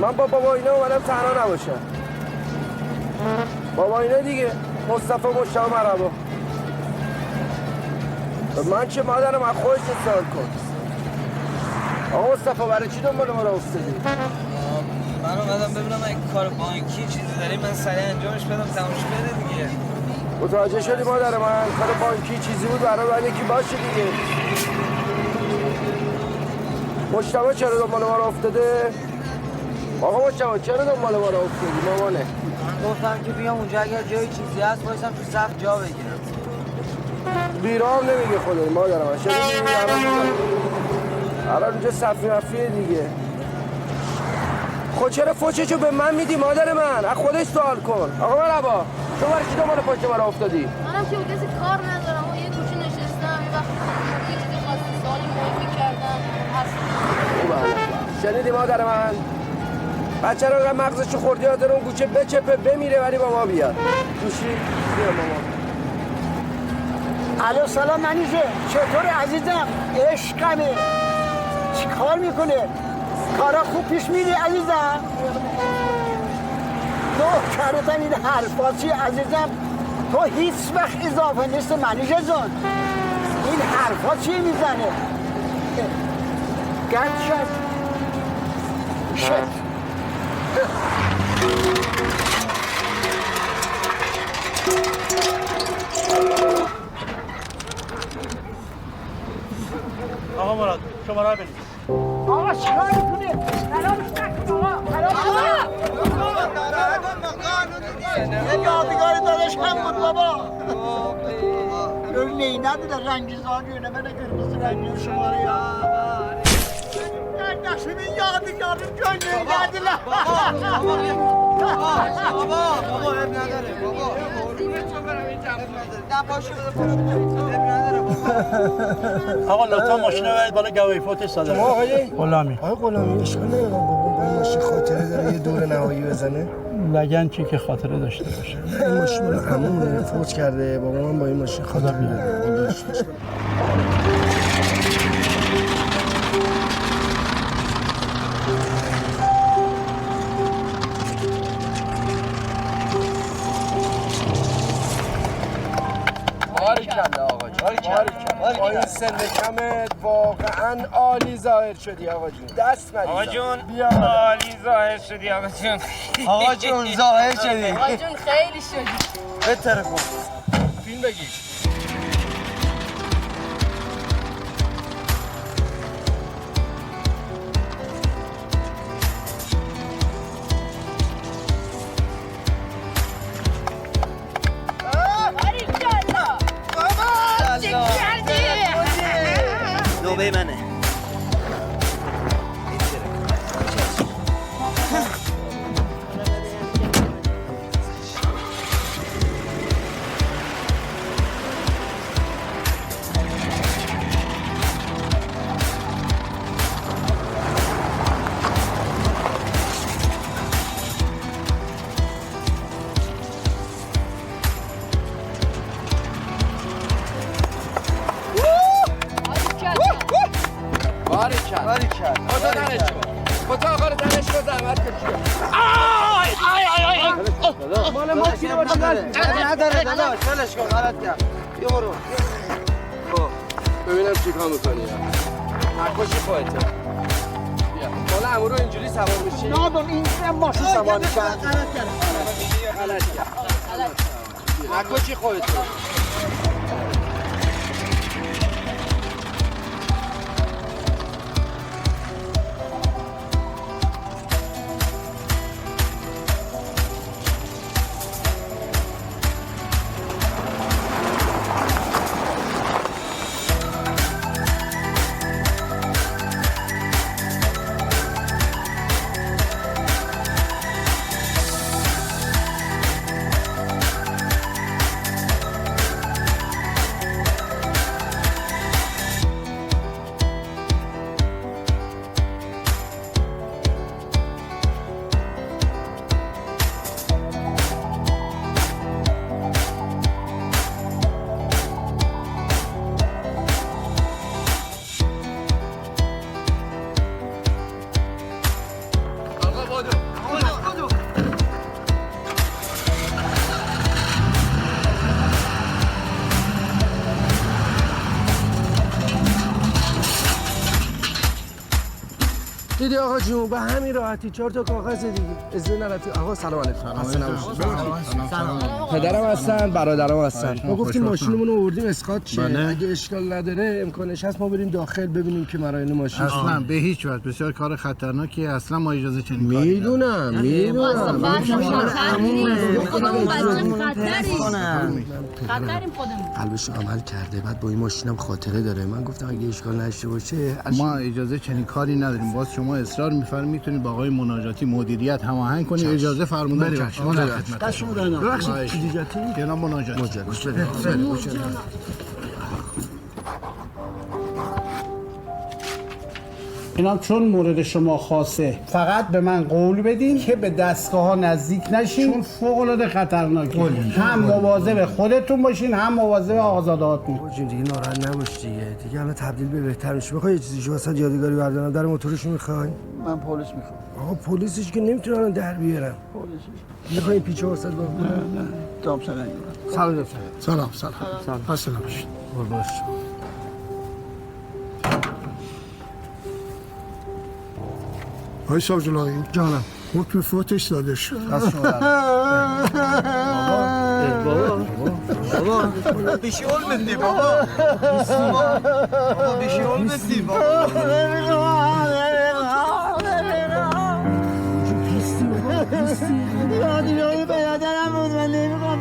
من با بابا اینا اومدم تنها نباشم بابا اینا دیگه مصطفی مشتاق مرحبا من چه مادرم از خودش سوال کن آقا مصطفی برای چی دنبال ما رو افتادی؟ من اومدم ببینم اگه کار بانکی چیزی داری من سریع انجامش بدم تموش بده دیگه متوجه شدی مادر من کار بانکی چیزی بود برای یکی باشه دیگه مشتبه چرا دنبال ما رو افتاده؟ آقا مشتبه چرا دنبال ما رو افتادی مامانه؟ من گفتم که بیام اونجا اگر جای چیزی هست بایستم تو صف جا بگیرم بیرام نمیگه خدایی مادر من شدی الان اونجا صفی مفیه دیگه خود چرا فوچشو به من میدی مادر من از خودش سوال کن آقا مرحبا تو برای چی دنبال پشت من افتادی؟ منم که کسی کار ندارم و یه گوشه نشستم یه وقت یه چیزی خواستی سوالی مهمی کردم شنیدی مادر من؟ بچه رو مغزشو خوردی ها داره اون گوشه بچپه بمیره ولی با ما بیاد گوشی بیا ماما الو سلام منیزه چطور عزیزم عشقمه چی کار میکنه کارا خوب پیش میری عزیزم تو کارتن این حرفاتی عزیزم تو هیچ وقت اضافه نیست منیزه جان این حرفا چی میزنه گرد شد آقا مراد شما را بنویس آقا چیکار میکنی؟ خرابش نکن آقا یادگاری دادش هم بود بابا نه نبوده رنگیزانی نه من قرمز رنگی شماره یا نشون این یادگاری جای نگردی بابا اب نداره بابا آقا لطفا ماشین رو برید بالا گواهی فوتش صادر کنید. آقای غلامی غلامی اشکال نداره بابا این ماشین خاطره داره یه دور نهایی بزنه لگن چی که خاطره داشته باشه این ماشین رو عمومه فوت کرده بابا من با این ماشین خاطره داره باریکلا آقا جون باریکلا با این سن کمت واقعا عالی ظاهر شدی آقا جون دست مریضم آقا جون بیا عالی ظاهر شدی آقا جون آقا جون ظاهر شدی آقا جون خیلی شدی بهتره کن فیلم بگیر نوبه منه باریکلا خدا دنش کن خدا آقا رو دنش کن زحمت کشید مال ما چی رو باشه نداره داداش ولش کن غلط کرد بیا برو ببینم چی کار میکنی نکشی خودت بیا مال عمو رو اینجوری سوار میشی نادون این ماشین سوار میشن غلط کرد نکشی خودتو. دیدی آقا جون به همین راحتی 4 تا کاغذ دیگه اذن نرفتی. آقا سلام علیکم. سلام. پدرم هستن، برادرم هستن. ما گفتیم ماشینمون رو آوردیم اسقاط شه. اگه اشکال نداره امکانش هست ما بریم داخل ببینیم که مراین ماشین. اصلا به هیچ وجه بسیار کار خطرناکیه. اصلا ما اجازه چنین کاری میدونم. خطریم خودمون. قلبش عمل کرده. بعد با این ماشینم خاطره داره. من گفتم اگه اشکال نشه باشه ما اجازه چنین کاری نداریم. باز شما اصرار می‌فرمایید میتونید با آقای مناجاتی مدیریت هماهنگ کنید. اجازه فرمودن داریم. ببخشید مدیریتی جناب مناجاتی. اینا چون مورد شما خاصه فقط به من قول بدین که به دستگاه ها نزدیک نشین چون فوق العاده خطرناکه. هم مواظب خودتون باشین هم مواظب آزادهاتون. جون دیگه ناراحت نباش دیگه الان تبدیل به بهتر میشه. میخوای یه چیزی شو واسه یادگاری بردارم در موتورشو میخوای؟ من پلیس میخوام. آقا پلیسش که نمیتونه الان در بیارم. میخوای پیچه واسه با نه دام سلام. سلام. حسنا باشید. باش. آقای ساوجلایی جانم حکم فوتش داده شد. بابا بیشی اول بدی بابا بیشی اول بدی بابا رادیوی برادرم بود من نمیخوام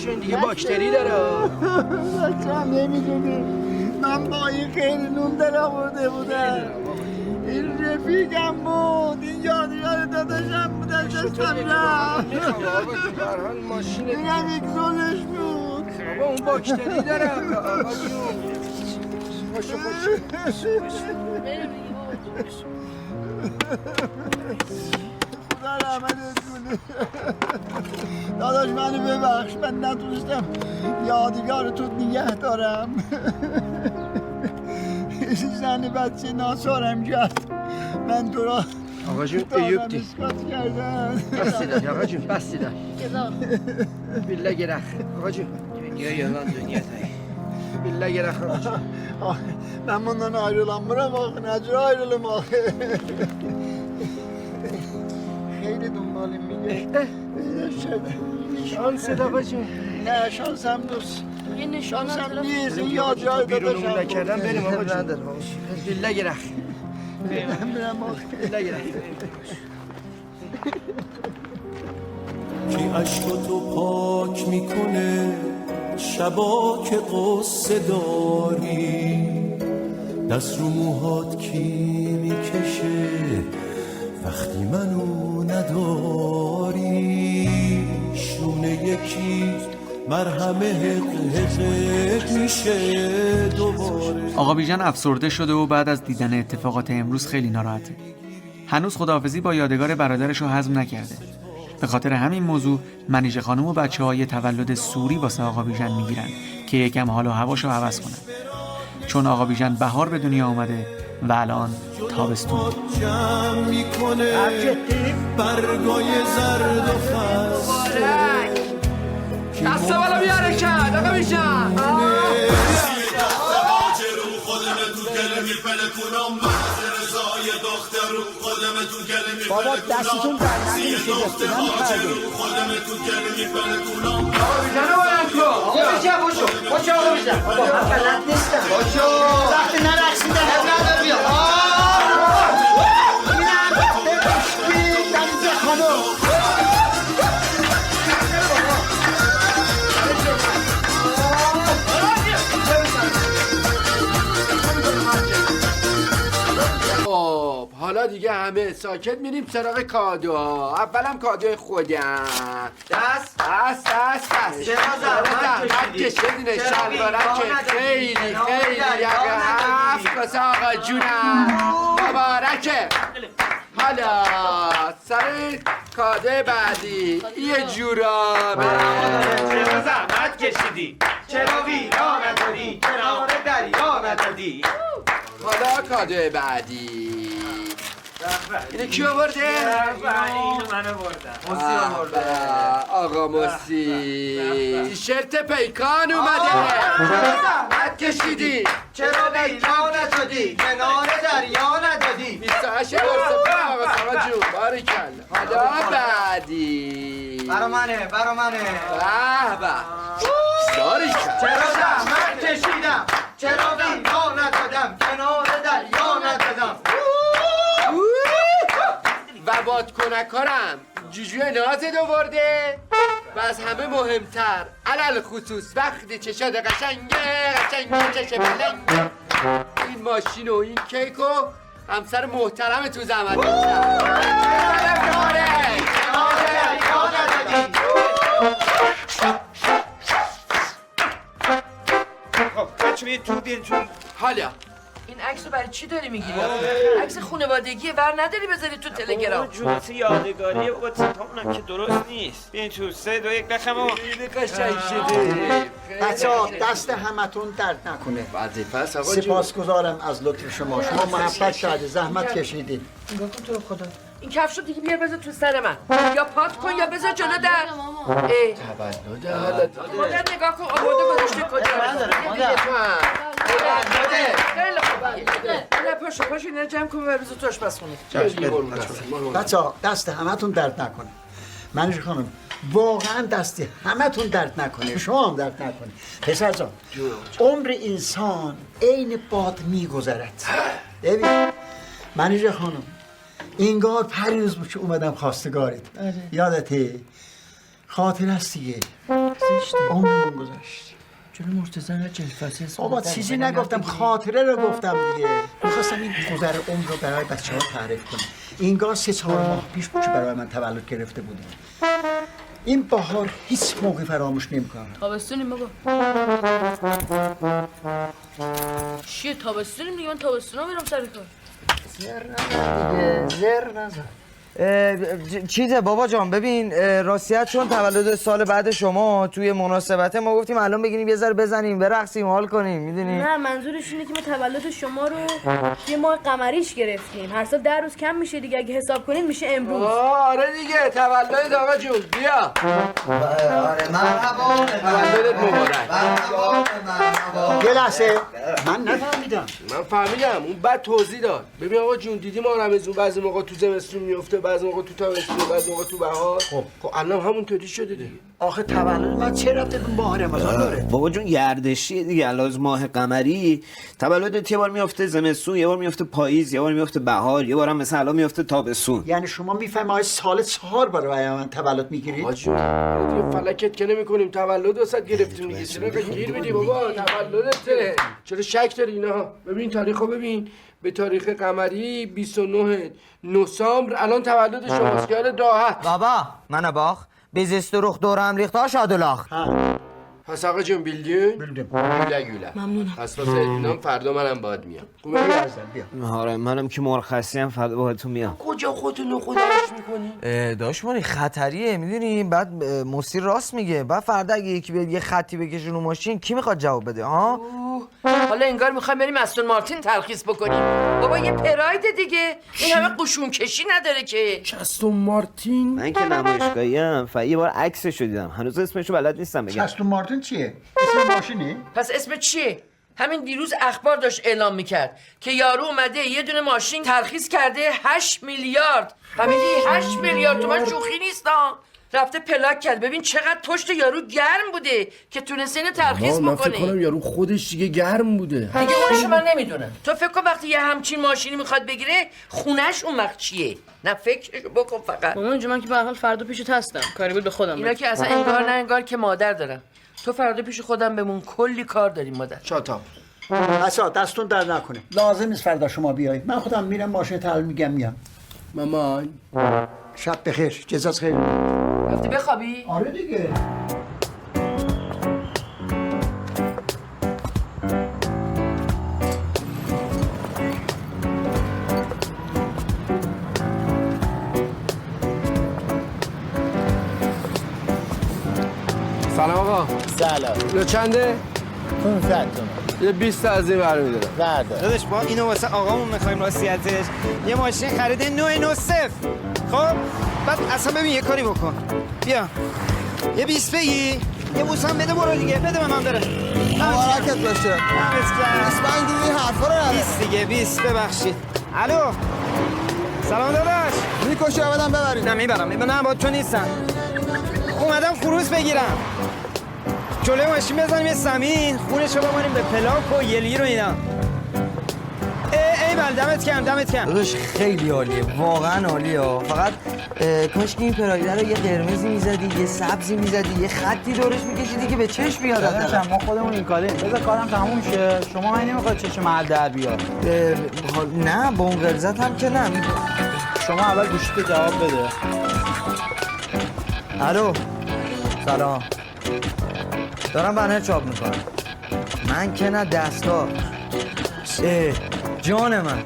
چون دیگه باکتری داره. بچه هم نمیدونی من با این خیلی نون در آورده بودم. این رفیقم بود، این یادگار داداشم بود، از دستم رفت. اینم یک زلش بود. بابا اون باکتری داره. آقا جون خدا رحمتت کنه. داداش منو ببخش، من نتونستم یادگار تو نگه دارم. زن بچه ناسارم کرد. من تو را آقا جون ایوب دی اسکات کردن. بستی داشت آقا جون بستی داشت بالله گرخ آقا جون دنیا yalan dünya dayı بالله گرخ آقا جون Ben bundan ayrılamıyorum bakın, acı ayrılım bakın. خیلی دنبالیم میگه. شانس آقا جون. نه شانسم دوست. یه نشانه شانسم نیست. این یادگار داداشم. نکردم بریم آقا جون. بالله گرخ. برم آقا. بالله گرخ. کی عشقاتو پاک میکنه شبا که قصه داری دست رو موهات کی میکشه وقتی منو نداری شونه یکی مرهمه حق میشه دوباره. آقا بیژن افسرده شده و بعد از دیدن اتفاقات امروز خیلی ناراحته. هنوز خداحافظی با یادگار برادرش رو هضم نکرده. به خاطر همین موضوع منیژه خانم و بچه‌های تولد سوری واسه آقا بیژن میگیرن که یکم حال و هواشو عوض کنن. چون آقا بیژن بهار به دنیا اومده و الان تابستون. جمع میکنه برگای زرد و خسته دسته بالا بیاره کرد آقا بیژن. بابا دستتون در نمیشه دستتون کردیم. آقا بیژن رو باید کن. آقا بیژن باشو آقا بیژن. بابا من بلد نیستم. باشو وقتی نرقصیدم ندار بیا. اینم ببشتی دمیزه خانم. حالا دیگه همه ساکت میریم سراغ کادو. اولم کادوی خودم. دست زحمت کشیدین شلوارک خیلی یقه هفت واسه آقا جونم مبارکه. حالا سر کادوی بعدی یه جورابه. چرا زحمت کشیدی؟ چرا ویرا ندادی؟ کنار دریا ندادی؟ حالا کادوی بعدی اینه کی آورده؟ اینو من آوردم. آقا موسی تیشرت پیکان اومده. زحمت کشیدی چرا ویرا ندادی؟ کنار دریا ندادی؟ 28 برسفه آقا جون باریکلا. حالا بعدی برا منه به به باریکلا. چرا زحمت کشیدم؟ چرا ویرا ندادم؟ کنار دریا ندادم؟ و بادکنکارم جوجوی نازت آورده و از همه مهمتر علل خصوص وقتی چشاد قشنگ چش بلنگ این ماشین و این کیک و همسر محترم تو زحمت کشتن. خب بچه تو بیان چون حالا این عکس رو برای چی داری میگیری؟ عکس خانوادگیه ور نداری بذاری تو تلگرام. جون یادگاریه بابا تیپامونم که درست نیست. بیاین تو 3 2 1 بخمو. خیلی قشنگ شده. بچه‌ها دست همتون درد نکنه. وظیفه است آقا جون. سپاسگزارم از لطف شما محبت کردید، زحمت کشیدید. نگاه کن تو رو خدا این کفش رو دیگه بیار بذار تو سر من یا پات کن یا بذار جلو در. تولد مادر نگاه کن آورده گذاشته کجا. خیلی خوبه. پاشو اینا جمع کن و بذار تو آشپزخونه. بچه‌ها دست همتون درد نکنه. منیژه خانم واقعا دست همتون درد نکنه، شما هم درد نکنه. پسر جان عمر انسان عین باد میگذرد. ببین منیژه خانم اینگار پریروز بود که اومدم خواستگاریت. یادته؟ خاطر است دیگه. زشته. عمرمون گذشت. جلو مرتضی نه جلفاسی حساب. بابا چیزی نگفتم، خاطره رو گفتم دیگه. میخواستم این گذر عمر رو برای بچه‌ها تعریف کنم. اینگار 3-4 ماه پیش بود که برای من تولد گرفته بودیم. این بهار هیچ موقع فراموش نمی‌کنم. تابستونیم بابا. چیه تابستونیم دیگه؟ من تابستونا میرم سر کار. زر نزن. چیزه بابا جان، ببین راستیت چون تولد سال بعد شما توی مناسبت ما گفتیم الان بگیریم یه ذره بزنیم برقصیم حال کنیم، میدونی؟ نه منظورش اینه که ما تولد شما رو یه ماه قمریش گرفتیم. هر سال 10 روز کم میشه دیگه، اگه حساب کنین میشه امروز. آره دیگه تولد آقا جون بیا. آره مرحبا. تولدت مبارک. یه لحظه من نفهمیدم. من فهمیدم، اون بعد توضیح داد. ببین آقا جون دیدی ما رمضون بعضی موقع تو زمستون میفته، بعضی موقع تو تابستون، بعضی موقع تو بهار. خب الان همونطوری شده دیگه. آخه تولد من چه ربطی به ماه رمضان داره؟ بابا جون گردشی دیگه، الان ماه قمری تولدت یه بار میفته زمستون، یه بار میفته پاییز، یه بار میفته بهار، یه بارم مثلا الان میفته تابستون. یعنی شما میفهمید سال 4 برای من تولد میگیرید؟ آجون فلکت که نمی‌کنیم تولد واسط گرفتیم دیگه. چرا گیر میدی بابا؟ تولدته. چرا شک داری اینا؟ ببین تاریخو ببین. به تاریخ قمری 29 نوامبر الان تولد شماست. یاد راحت. بابا من باخ بیزیست روخ دور هم ریخته شادولاخ. پس آقا جون بیلدین؟ بیلدیم. گوله. ممنونم. پس واسه اینام فردا منم باید میام. خوبه بیا. آره منم که مرخصی هم فردا باهاتون میام. کجا خودتو خودش میکنی؟ داشمانی خطریه میدونی، بعد مصیر راست میگه، بعد فردا اگه یکی بیاد یه خطی بکشه رو ماشین کی میخواد جواب بده ها؟ حالا انگار میخوایم بریم استون مارتین ترخیص بکنیم. بابا یه پراید دیگه، این همه قشون کشی نداره که. استون مارتین؟ من که نمایشگاهیم یه بار عکسشو دیدم، هنوز اسمشو بلد نیستم بگم. استون مارتین چیه؟ اسم ماشینه؟ پس اسم چیه؟ همین دیروز اخبار داشت اعلام میکرد که یارو اومده یه دونه ماشین ترخیص کرده 8 میلیارد. فهمیدی 8 میلیارد تومان شوخی نیست ها. رفته پلاک کرد. ببین چقدر پشت یارو گرم بوده که تونسته اینو ترخیص بکنه. من فکر کنم یارو خودش دیگه گرم بوده. دیگه اونشو من نمیدونم. تو فکر کن وقتی یه همچین ماشینی میخواد بگیره خونش اون وقت چیه؟ نه فکرشو بکن فقط. مامان جون من که به هر حال فردا پیشت هستم. کاری بود به خودم. اینا که اصلا انگار نه انگار که مادر دارم. تو فردا پیش خودم بمون، کلی کار داریم مادر. چاتا. بسا دستون در نکنه. لازم نیست فردا شما بیایید. من خودم میرم ماشین تعلیم میگم میام. مامان شب بخیر. جزاز خیر. رفتی بخوابی؟ آره دیگه. سلام آقا. سلام. یا چنده؟ 500 تومن. یه 20 تا از این برمی‌دارم. بردار. داداش با اینو واسه آقامون می‌خوایم راستیتش. یه ماشین خریده 990. خب بعد اصلا ببین یه کاری بکن. بیا. یه 20 بگی. یه بوسم بده برو دیگه. بده به من بره. مبارکت باشه. اسمن دیگه این حرفا رو نره. 20 دیگه 20 ببخشید. الو. سلام داداش. میکشی آمدم ببرید. نه میبرم. من با تو نیستم. اومدم خروس بگیرم. جلوی ماشین بزنیم یه سمین خونشو بمانیم به پلاک و یلی رو اینا. ای بل دمت کم دمت کم. داداش خیلی عالیه، واقعا عالیه. فقط کاش که این پرایده رو یه قرمزی میزدی، یه سبزی میزدی، یه خطی دورش میکشیدی که به چشم بیاد. داداش ما خودمون این کاریم. بذار کارم تموم شه. شما من نمیخواد چشم محل در بیاد. نه با اون غلظت هم که نه. شما اول گوشیتو جواب بده. الو. سلام. دارم بنر چاپ میکنم. من که نه دستار. جان من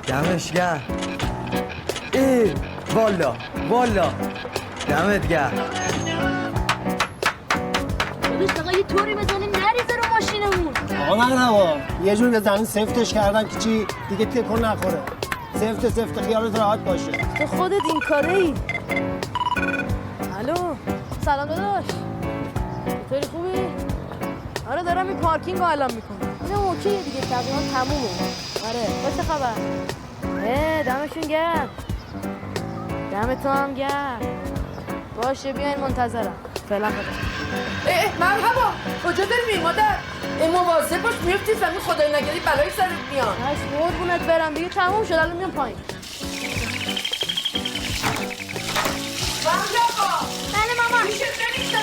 دمش گرم. والا دمت گرم. داداش فقط یه طوری بزنیم نریزه رو ماشینمون. آقا مرحبا. یه جور به زمین سفتش کردم که چی دیگه تکون نخوره. سفت خیالت راحت باشه. تو خودت این کاره ای. الو. سلام داداش. چطوری خوبی؟ آره دارم این پارکینگ رو الان میکنم. اینم اوکیه دیگه تقریبا تمومه. آره باشه خبر. دمشون گرم. دم تو هم گرم. باشه بیاین منتظرم. فعلا خدا. مرحبا. کجا داری میری مادر؟ مواظب باش میفتی زمین خدای نگهدی بلایی سرت میاد. باش قربونت برم دیگه تموم شد الان میام پایین. بله مامان. بله مامان. میشه نمیشتم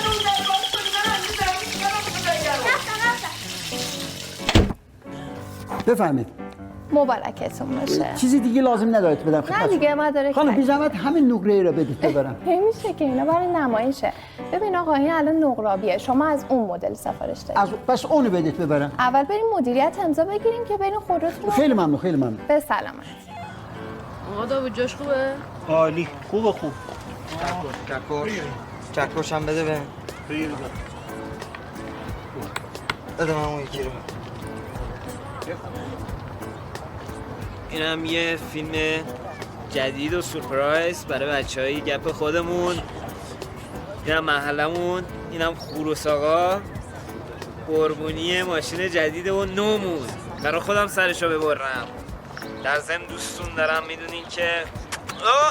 بفهمید مبارکتون باشه. چیزی دیگه لازم ندارید بدم نه دیگه مدارک خانم بی زحمت همین نقره رو بدید ببرم. نمیشه که اینا برای نمایشه. ببین آقا این الان نقرابیه، شما از اون مدل سفارش دارید. بس اونو بدید ببرم. اول بریم مدیریت امضا بگیریم که بین خودتون. خیلی ممنون خیلی ممنون. به سلامت. آقا داوود جاش خوبه؟ عالی خوب. چکش هم بده به بده من اون یکی رو. اینم یه فیلم جدید و سورپرایز برای بچه‌های گپ خودمون. اینم محلمون، اینم خوروس آقا، قربونی ماشین جدید و نومون. برای خودم سرشو ببرم. در ضمن دوستون دارم میدونین که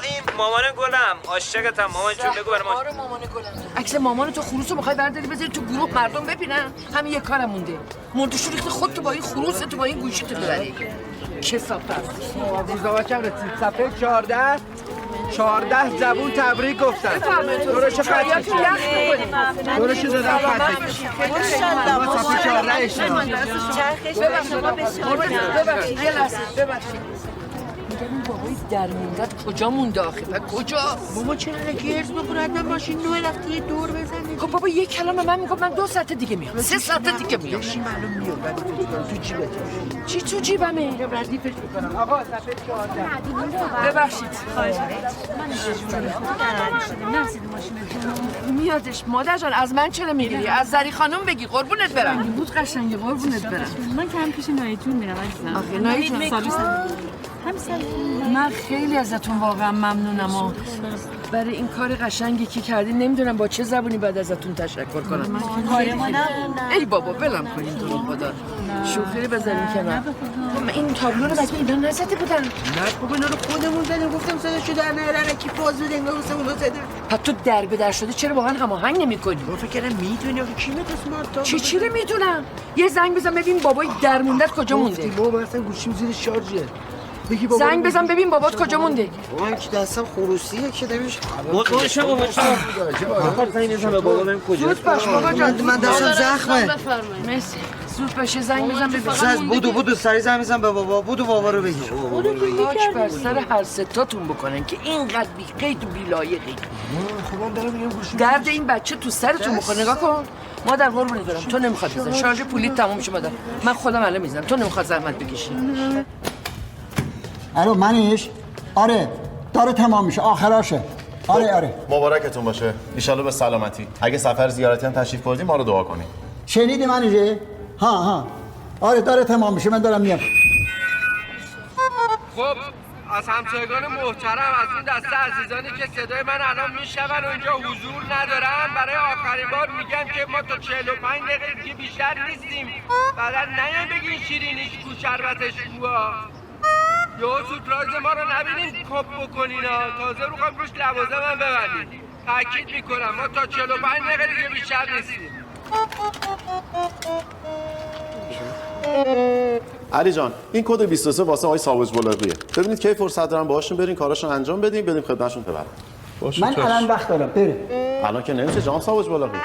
این مامان گلم عاشقتم. مامان جون بگو برام. مامان گلم. عکس مامان تو خروسو میخوای برداری بذاری تو گروه مردم ببینن؟ همین یه کارم مونده. مردوشو ریخت خود تو با این خروس تو با این گوشی تو ببری. کثافت. روزنامه چند رسید؟ صفحه 14 زبون تبریک گفتن. دورش خط بکشید. دورش زدن خط بکشید. ماشاءالله. صفحه 14 اشتباه. ببخشید یه لحظه ببخشید. میگم این بابای درموندت کجا مونده آخه؟ کجا؟ بابا چرا گرز بخورد من ماشین نوع رفتی یه دور بزنی؟ خب بابا یک کلمه من میگم من 2 ساعت دیگه میام 3 ساعت دیگه میام. یه معلوم میاد ولی تو جیبت. چی تو جیبمه؟ میگم ردیفش میکنم. آقا صفحه 14. ببخشید. خواهش من نرسید ماشین میادش مادر جان از من چرا میگیری؟ از زری خانم بگی قربونت برم. بود قشنگه قربونت برم. من که هم پیش نایه جون میرم عزیزم. آخه نایه جون من خیلی ازتون واقعا ممنونم و برای این کار قشنگی که کردین نمیدونم با چه زبونی بعد ازتون تشکر کنم. ای بابا بلم کنین تو رو خدا. شوخی بذارین کنار. این تابلو رو بچه اینا نزده بودن. نه بابا اینا رو خودمون زدیم. گفتم صداشو در نیارن کی پاز بده انگار واسه اونا زده. پس تو در به در شده چرا با هم هماهنگ نمی‌کنی؟ من فکر کردم میدونی آخه کی میگه مارتا؟ چی رو میدونم؟ یه زنگ بزن ببین بابای درموندت کجا مونده. بابا اصلا گوشیم زیر شارژه. زنگ بزن ببین بابات کجا مونده. بابا این که دستم خروسیه که نمیشه. بابا شما بابا زنگ بزن به بابا ببین کجا. زود باش بابا جان. من دستم زخمه. مرسی. زود باشه زنگ بزن ببین. از بودو سری زنگ بزن به بابا. بودو بابا رو بگیر. خاک بر سر هر ستاتون بکنن که اینقدر بی قید و بی لایقی. خب من دارم میگم گوشیم. درد این بچه تو سرتون بخوره. نگاه کن. مادر قربونت برم تو نمیخواد بزن. شارژ پولیت تموم شه مادر. من خودم الان میزنم. تو نمیخواد زحمت بکشی. الو منیش؟ آره داره تمام میشه آخراشه. آره مبارکتون باشه ان به سلامتی. اگه سفر زیارتی هم تشریف بردیم ما رو دعا کنیم. شنیدی منیشه؟ ها آره داره تمام میشه من دارم میام. خب از همسایگان محترم از این دسته عزیزانی که صدای من الان میشنون و اینجا حضور ندارن برای آخرین بار میگم که ما تا 45 دقیقه دیگه بیشتر نیستیم. بعدا نیاین بگین شیرینیش کو شربتش کوها. یا سورپرایز ما رو نبینین کپ بکنین ها. تازه رو خواهیم روش لوازم هم ببندین. تأکید میکنم ما تا 45 دقیقه دیگه بیشتر نیستیم. علی جان این کد 23 واسه آقای ساوج بلاغیه. ببینید کی فرصت دارن باهاشون برین کاراشون انجام بدیم خدمتشون ببرن. من الان وقت دارم بریم. الان که نمیشه جان ساوج بلاغی.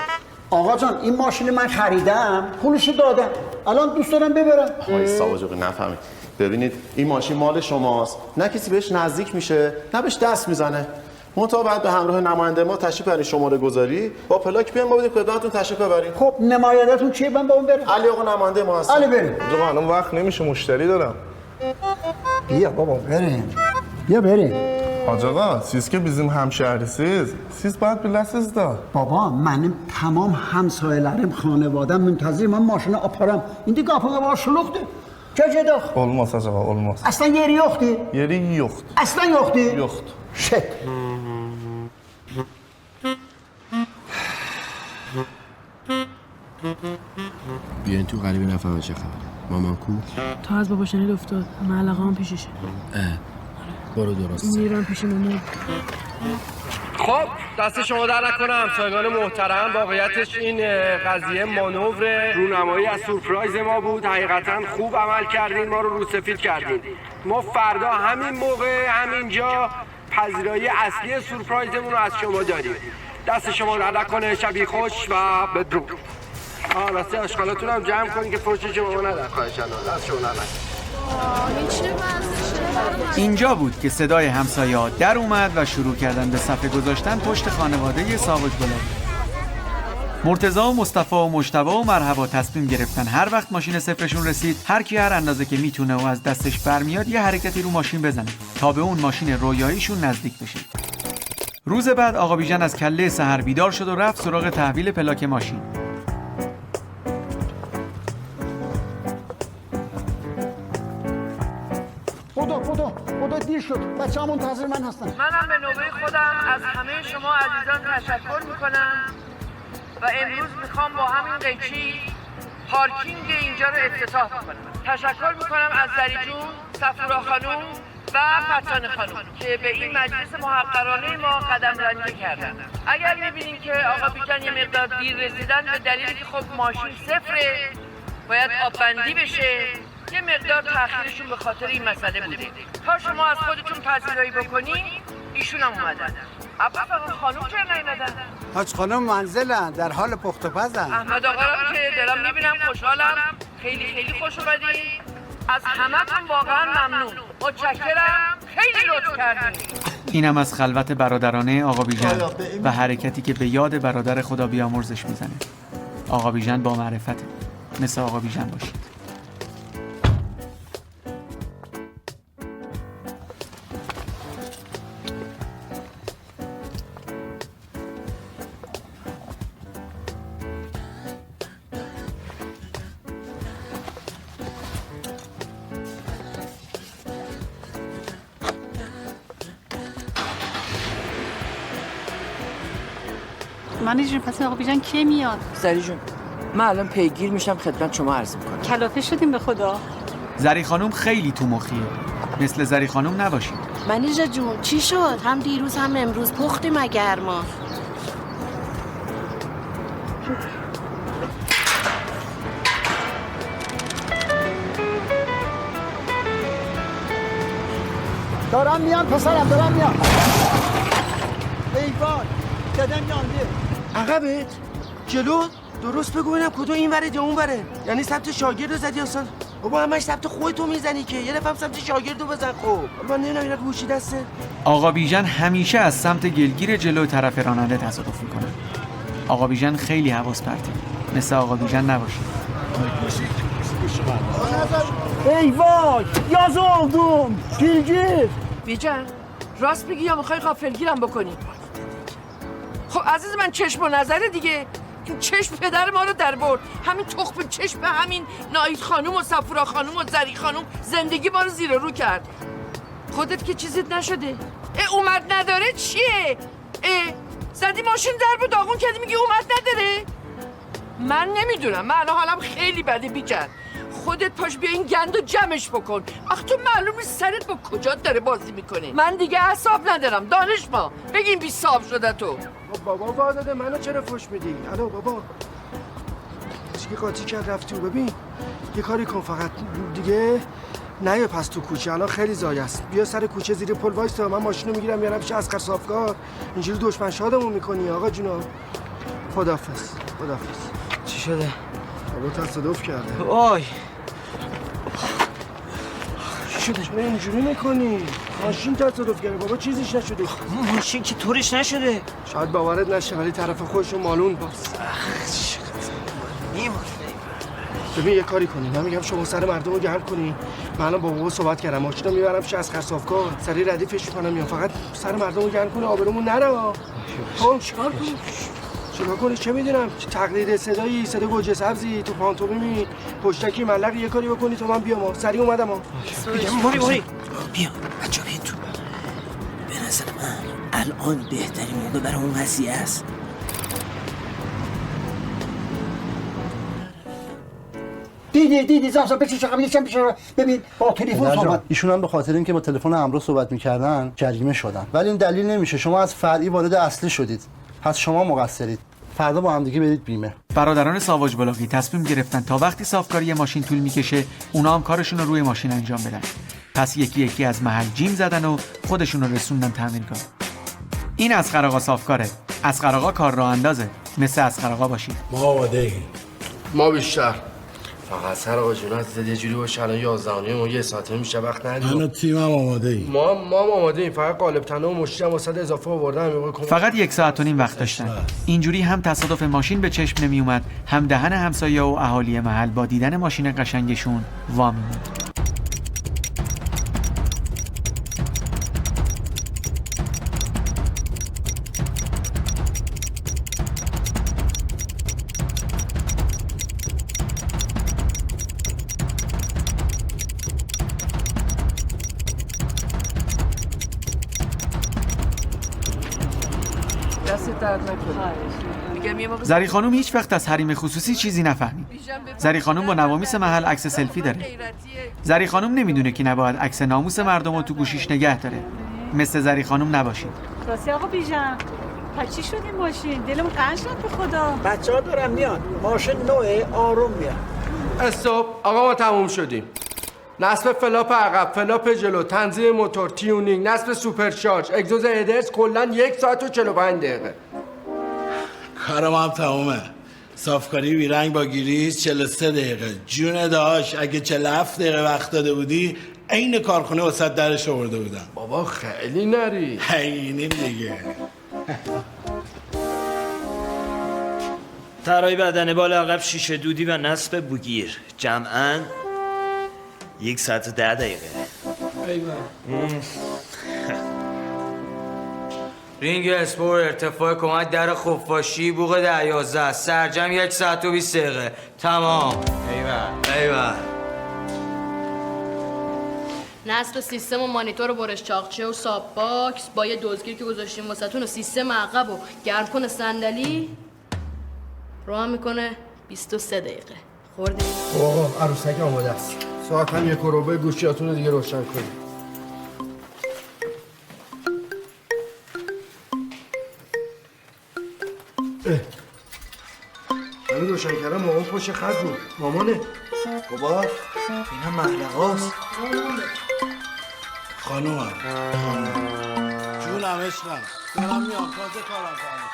آقا جان این ماشین من خریدم پولش دادم الان دوست دارم ببرم. آقای ساوج بلاغی نفهمید. ببینید این ماشین مال شماست. نه کسی بهش نزدیک میشه نه بهش دست میزنه. منتها بعد به همراه نماینده ما تشریف برین شماره گذاری با پلاک بیان ما بدیم خدمتتون تشریف ببرین. خب نماینده‌تون چیه من با اون برم؟ علی آقا نماینده ما هستن. علی بریم. آقا الان وقت نمیشه مشتری دارم. بیا بابا بریم. بیا بریم. حاج آقا siz که bizim hemşehrisiz. Siz باید biləsiz da. بابا من تمام همسایه‌lerim خانواده‌م منتظر من ماشین آپارم. İndi qapıya başlıqdı. Gecədək. Olmaz Hacı ağa, olmaz. Aslan yeri yoxdur. Yeri yoxdur. Aslan yoxdur. Yoxdur. Shit. بیاین تو غریبه نفهمه چه خبره. مامان کو؟ تا از بابا شنید افتاد. معلقه هم پیششه. برو درست. میرم پیش مامان. خب دست شما در نکنه همسایگان محترم. واقعیتش این قضیه مانور رونمایی از سورپرایز ما بود. حقیقتا خوب عمل کردین ما رو روسفید کردین. ما فردا همین موقع همینجا پذیرایی اصلی سورپرایزمون رو از شما داریم. دست شما در نکنه. شبی خوش و بدرود. راستی آشغالاتون هم جمع کنین که فرش شما ندن. خواهش دست شما در نکنه. این چه وضعشه؟ اینجا بود که صدای همسایه‌ها در اومد و شروع کردن به صفحه گذاشتن پشت خانواده ساواج بلاغی. مرتضی و مصطفی و مجتبی و مرحبا تصمیم گرفتن هر وقت ماشین صفرشون رسید هر کی هر اندازه که میتونه و از دستش برمیاد یه حرکتی رو ماشین بزنه تا به اون ماشین رویاییشون نزدیک بشه. روز بعد آقا بیژن از کله سحر بیدار شد و رفت سراغ تحویل پلاک ماشین. خدا دیر شد. بچه‌ها منتظر من هستن. منم به نوبه خودم از همه شما عزیزان تشکر میکنم و امروز میخوام با همین قیچی پارکینگ اینجا رو افتتاح کنم. تشکر میکنم از زری جون، صفورا خانوم و فتان خانوم که به این مجلس محقرانه ما قدم رنجه کردن. اگر میبینیم که آقا بیژن یه مقدار دیر رسیدن به دلیلی که خب ماشین صفره باید آببندی بشه، یه مقدار تأخیرشون به خاطر این مسئله بوده. تا شما از خودتون پذیرایی بکنین ایشون هم اومدن. عباس آقا خانوم چرا نیومدن؟ حاج خانم منزلن، در حال پخت و پزن. احمد آقا رو که دارم میبینم خوشحالم، خیلی خیلی خوش اومدین. از همتون واقعا ممنون، متشکرم، خیلی لطف کردین. اینم از خلوت برادرانه آقا بیژن و حرکتی که به یاد برادر خدا بیامرزش میزنه. آقا بیژن با معرفته، مثل آقا بیژن باشید. منی جون پس آقا بیژن کی میاد؟ زری جون من الان پیگیر میشم خدمت شما عرض میکنم. کلافه شدیم به خدا. زری خانوم خیلی تو مخیه، مثل زری خانوم نباشید. منیژه جون چی شد؟ هم دیروز هم امروز پختیم اگر ما. دارم میان پسرم، دارم میان. ای وای دادم یانده. عقبت؟ جلو؟ درست بگو ببینم کدوم این وره یا اون وره. یعنی سمت شاگرد رو زدی اصلا؟ بابا همش سمت خودتو میزنی که یه دفعه سمت شاگرد رو بزن. خب من نمیدونم اینا گوشی دسته. آقا بیژن همیشه از سمت گلگیر جلو طرف راننده تصادف میکنه. آقا بیژن خیلی حواس پرته، مثل آقا بیژن نباشید. ای وای یازوردم گلگیر. بیژن راست میگی یا میخوای غافلگیرم بکنی؟ خب عزیز من چشم و نظره دیگه. این چشم پدر ما رو در برد. همین تخم چشم همین ناهید خانوم و صفورا خانوم و زری خانوم زندگی ما رو زیر و رو کرد. خودت که چیزیت نشده. اومد نداره چیه؟ زدی ماشین در و داغون کردی میگی اومد نداره؟ من نمیدونم، من حالم خیلی بده بیژن. خودت پاش بیا این گند و جمعش بکن. آخه تو معلوم نیست سرت با کجا داره بازی میکنه. من دیگه اعصاب ندارم. دانش ما بگیم بی صاحب شده تو. بابا واداده منو چرا فوش میدی؟ الو بابا چیه قاطی کرد رفتی؟ ببین یه کاری کن فقط دیگه نیا پس تو کوچه، الان خیلی زایه است. بیا سر کوچه زیر پل وایسا، من ماشینو میگیرم میارم پیش اسقر صافکار. اینجوری دشمن شادمون میکنی آقا جونا. خداحافظ. خداحافظ. چی شده؟ بابا تصادف کرده. وای چی شده؟ چرا اینجوری میکنی؟ ماشین تصادف کرده بابا، چیزیش نشده. ماشین که طورش نشده. شاید باورت نشه ولی طرف خودشو مالون باز. ببین یه کاری کنی، من میگم شما سر مردم رو گرم کنی. من الان با بابا صحبت کردم، ماشینو میبرم پیش اسقر صافکار، سریع ردیفش میکنم میام. فقط سر مردم رو گرم کنی، آبرومون نره. خب چیکار کنی؟ چیکار کنی؟ چه میدونم، تقلید صدایی، صدا گوجه سبزی تو پانتومیمی، پشتکی ملق، یه کاری بکنی تو من بیام. سریع اومدم. موری بیا بچه‌ها بیا تو. به نظر من الان بهترین موقع برای اون قضیه است. دیدی زامسا بچش عقب یکم بشه. ببین با تلفن صحبت. ایشون هم به خاطر اینکه با تلفن همراه صحبت میکردن جریمه شدن، ولی این دلیل نمیشه شما از فرعی وارد اصلی شدید. پس شما مقصرید. فردا با هم دیگه برید بیمه. برادران ساواج بلاغی تصمیم گرفتن تا وقتی صافکاری ماشین طول میکشه اونا هم کارشون رو روی ماشین انجام بدن. پس یکی یکی از محل جیم زدن و خودشون رو رسوندن تعمیرگاه. این اسقر آقا صافکاره. اسقر آقا کار راه اندازه. مثل اسقر آقا باشید. ما آماده ایم. ما بیشتر. فقط سر آقا جون عزیزت یه جوری باشه الان 11 ما یه ساعته میشه وقت نداریم. منو تیمم آماده ای. ما آماده ایم. فقط قالب تنه و مشتی هم واسه اضافه آوردم. فقط 1 ساعت و نیم وقت داشتن. اینجوری هم تصادف ماشین به چشم نمی اومد، هم دهن همسایه و اهالی محل با دیدن ماشین قشنگشون وا می‌موند. زری خانم هیچ وقت از حریم خصوصی چیزی نفهمید. زری خانم با نوامیس محل عکس سلفی داره. زری خانم نمیدونه که نباید عکس ناموس مردم رو تو گوشیش نگه داره. مثل زری خانم نباشید. راستی آقا بیژن پس چی شد این ماشین؟ دلم قند شد به خدا. بچه‌ها دارن میان. ماشین نوعه آروم میاد. استاپ. آقا ما تموم شدیم. نصب فلاپ عقب، فلاپ جلو، تنظیم موتور، تیونینگ، نصب سوپرچارج، اگزوز هدرز، کلا 1 ساعت و 45 دقیقه. کارم هم تمومه. صافکاری بیرنگ با گریز 43 دقیقه. جون داش اگه 47 دقیقه وقت داده بودی عین کارخونه وسط درش آورده بودم. بابا خیلی نری. حینیم دیگه. طراحی بدنه بالا عقب شیشه دودی و نصب بوگیر جمعاً 1 ساعت و 10 دقیقه. رینگ اسپور ارتفاع کمک در خفاشی بوق 10-11 سرجم 1 ساعت و 20 دقیقه تمام. ایوه نصب سیستم و مانیتور و برش چاقچه و ساب باکس با یه دزگیر که گذاشتیم واسهتون و سیستم عقب و گرم کنه صندلی راه میکنه 23 دقیقه. خوردی؟ آقا عروسک آماده است. ساعت هم 1 روبه گوشیاتون رو دیگه روشن کنید. همین روشن کردم مامان پشت خط بود. مامانه بابا اینم محلقاست. خانومم جونم عشقم دارم میام تازه کارم کنم.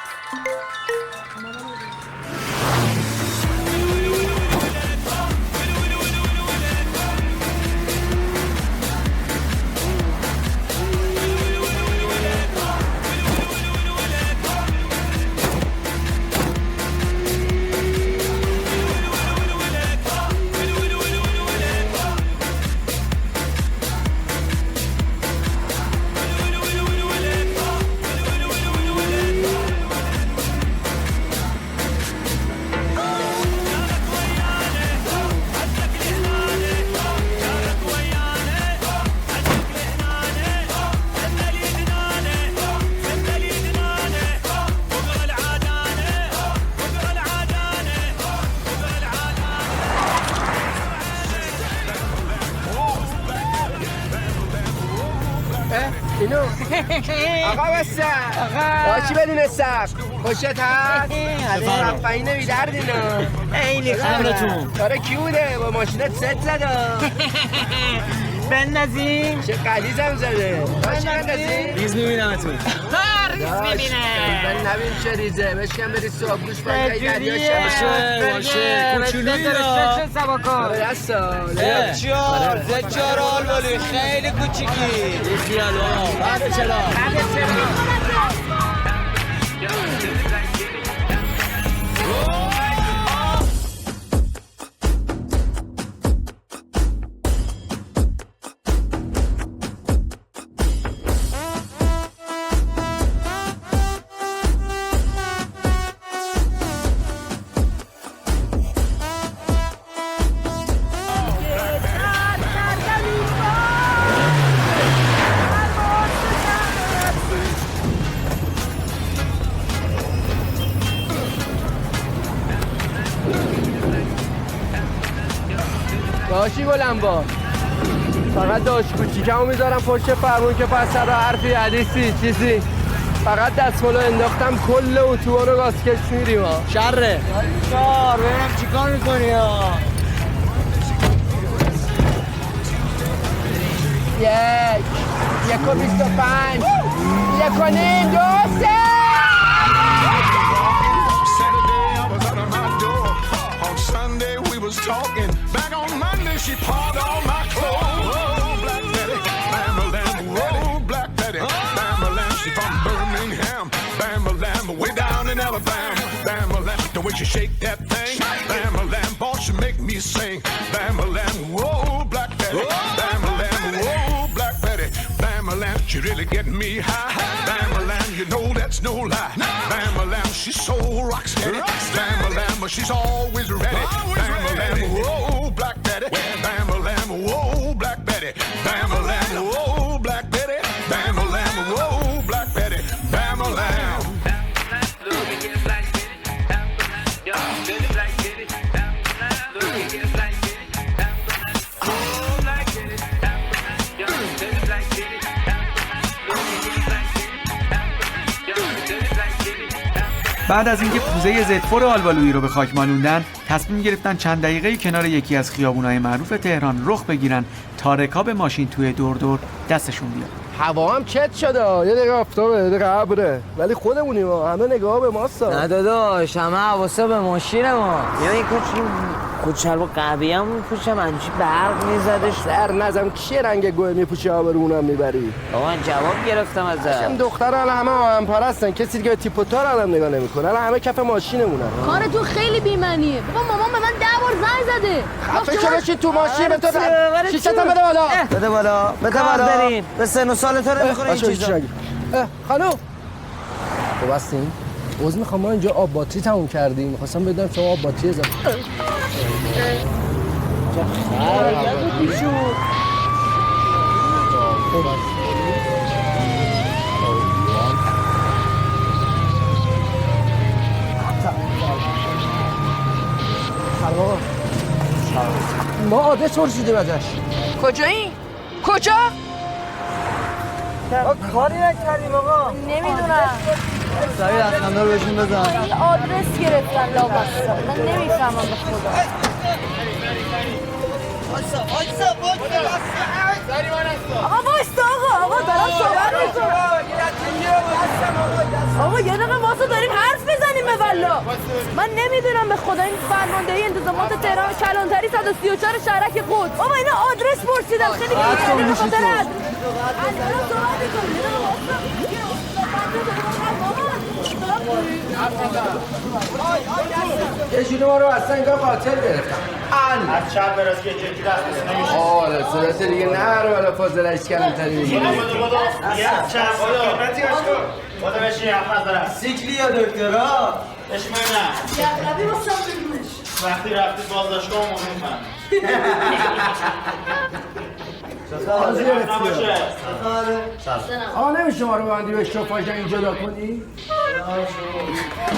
اینو آقا بسته آقا چی بدون سب خوشت هست؟ رفعی نمیدرد اینو خیلی خبرتون داره کی بوده با ماشینت ست زده بندازیم چه قلیزم زده ریز میبینم اتون ریز میبینه نبین چه ریزه بشکن بری صبح گوش باید دریا باشه کوچولوی دار زجار آلبالی خیلی کوچیکی خیالو بعد چرا داشی گلنبا فقط داشت کوچیکمو میذارم پشت فرمون که پس سر حرفی حدیثی چیزی فقط دستمالو انداختم کل اتوبان رو گازکش میریم ها شره شار ببینم چیکار میکنی ها 1.25 1.5 2 3 Sunday we was talking Back on Monday, she pawned all my clothes. Oh, Black Betty, Bam-a-lam, whoa, Black Betty, Bam-a-lam, she from Birmingham. Bam-a-lam, way down in Alabama. Bam-a-lam, the way she shake that thing. Bam-a-lam, boy, she make me sing. Bam-a-lam, whoa, Black Betty, Bam-a-lam, whoa, Black Betty, Bam-a-lam, she really getting me high. Bam-a-lam, you know that's no lie. Bam-a-lam, she's so rock steady. Bam-a-lam, she's always ready. Bam-a-lam, whoa, Black Betty, Bam-a-lam, whoa, Black Betty, Bam-a-lam, whoa, Black Betty, Bam-a-lam, whoa, Black Betty, Bam-a-lam. بعد از اینکه پوزه زدفور آلبالویی رو به خاک مالوندن، تصمیم گرفتن چند دقیقه کنار یکی از خیابونای معروف تهران رخ بگیرن تا رکاب ماشین توی دور دستشون بیاد. هوا هم چت شده، یه دقیقه آفتابه، یه دقیقه ابره، ولی خودمونیم همه نگاه به ماست. نه داداش، همه حواسا به ماشین ما. یا این کچلو قوی هم میپوشم، همچی برق میزدش. سر نزم چه رنگ گوه میپوشی آبرونم میبری؟ آقا من جواب گرفتم ازت. هم دختر الان همه آهن پرستن، کسی دیگه تیپ و تار هم نگاه نمیکنه، الان همه کف ماشینمونن. کارتون خیلی بی‌معنیه. بابا مامان به من 10 بار زنگ زده. خفه شو بشین تو ماشین، به تو شیشه‌ت بده بالا. بده بالا. بده بالا. به سن و سال تو نمیخوره این چیزا. خانم. تو بستین؟ عذر میخوام، ما اینجا آب باتری تموم کردیم، می‌خواستم بدونم شما آب باتری اضافه. ما آدرس پرسیدیم ازش. کجایی؟ کجا؟ کاری نکردیم آقا. نمیدونم. سریع دستمدار بهشون بزن. این آدرس گرفتن لامصب. من نمیفهمم به خدا. آقا واستا آقا دارم صحبت میکنم. آقا یه دقیقه واسه داریم حرف بزنیم به والله. من نمیدونم به خدا این فرماندهی انتظامات تهران کلانتری 134 شهرک قدس. بابا اینا آدرس پرسیدن، خیلی گیرنده به خاطر آدرس. یه جوری ما رو اصلا انگار قاتل گرفتن. از چپ براز که جدی دست نمیشه. آره صورت دیگه نه رو بالا فاضل ایش کلانتری میگه. یه چپ قیمتی اشکر بوده بشی احمد برم سیکلی یا دکترا؟ بشی من نه یقلبی واسه بگیمش وقتی رفتی بازداشتگاه مهم کنم آقا نمیشه ما رو باندی به شفاژن این جدا کنی؟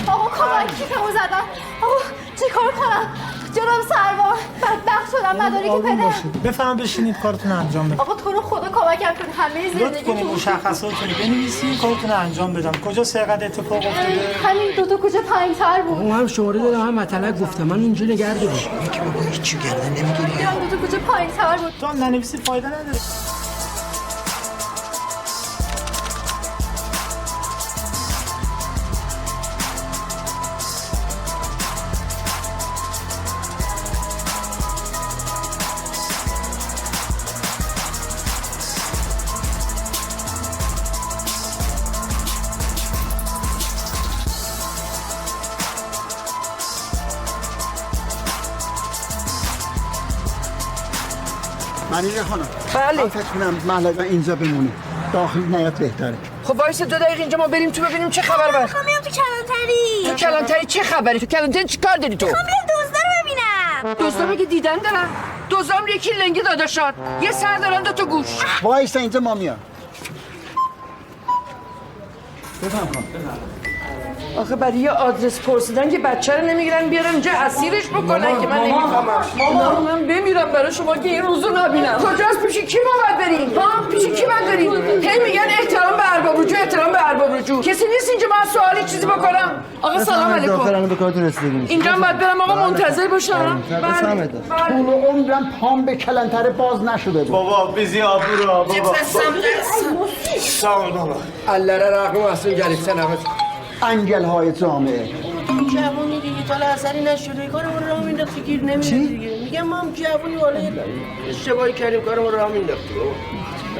آقا کمکی که او زدن. آقا چی کار کنم؟ جناب سروان بدبخت شدم، مدارک پدر. بفهم بشینید کارتون انجام بدم. آقا تو رو خدا کمکم کنید، همه لطف زندگی کنید مشخصاتتون بنویسید، کارتون انجام بدم. کجا سرقت اتفاق افتاده؟ همین دو تا کوچه پایین‌تر بود. اون هم شماره دادم هم مطلق گفتم، من اینجا نگه دارم. یکی بابا هیچی گردن نمیگیری. دو تا کوچه پایین‌تر بود. تو هم ننویسی فایده نداره. منیژه خانم بله. من فکر کنم محلقا اینجا بمونی، داخل نیت بهتره. خب وایسا 2 دقیقه اینجا ما بریم تو ببینیم چه خبر بر. میخوام بیام تو کلانتری. تو کلانتری چه خبری؟ تو کلانتری چی کار داری تو؟ میخوام بیام دزدا رو ببینم. دزدا مگه دیدن دارن؟ دزدا هم یکی لنگی داداشات، یه سر دارن 2 تا گوش. وایسا اینجا ما میام. بفهم کن. آخه برای یه آدرس پرسیدن که بچه رو نمیگیرن بیارن اینجا اسیرش بکنن که من نمیفهمم. مامان من بمیرم برای شما که این روزو نبینم. کجاست؟ پیش کی ما باید بریم؟ ها پیش کی باید بریم؟ هی میگن احترام به ارباب رجوع، احترام به ارباب رجوع. کسی نیست اینجا من سوالی چیزی بکنم. آقا سلام علیکم. داخلم به کارتون رسیدگی. اینجا هم باید برم آقا منتظر باشم. طول عمرم پام به کلانتر باز نشده بود. بابا بیزی آبو رو بابا سلام بابا. الله را رحم محسن گریب سنمت. انگل های جامعه. جوانی دیگه تا اثری نشده، کارمون رو مینداختی گیر نمیاد دیگه. میگم ما هم جوونی والا اشتباهی کردیم کارمون رو هم مینداختیم.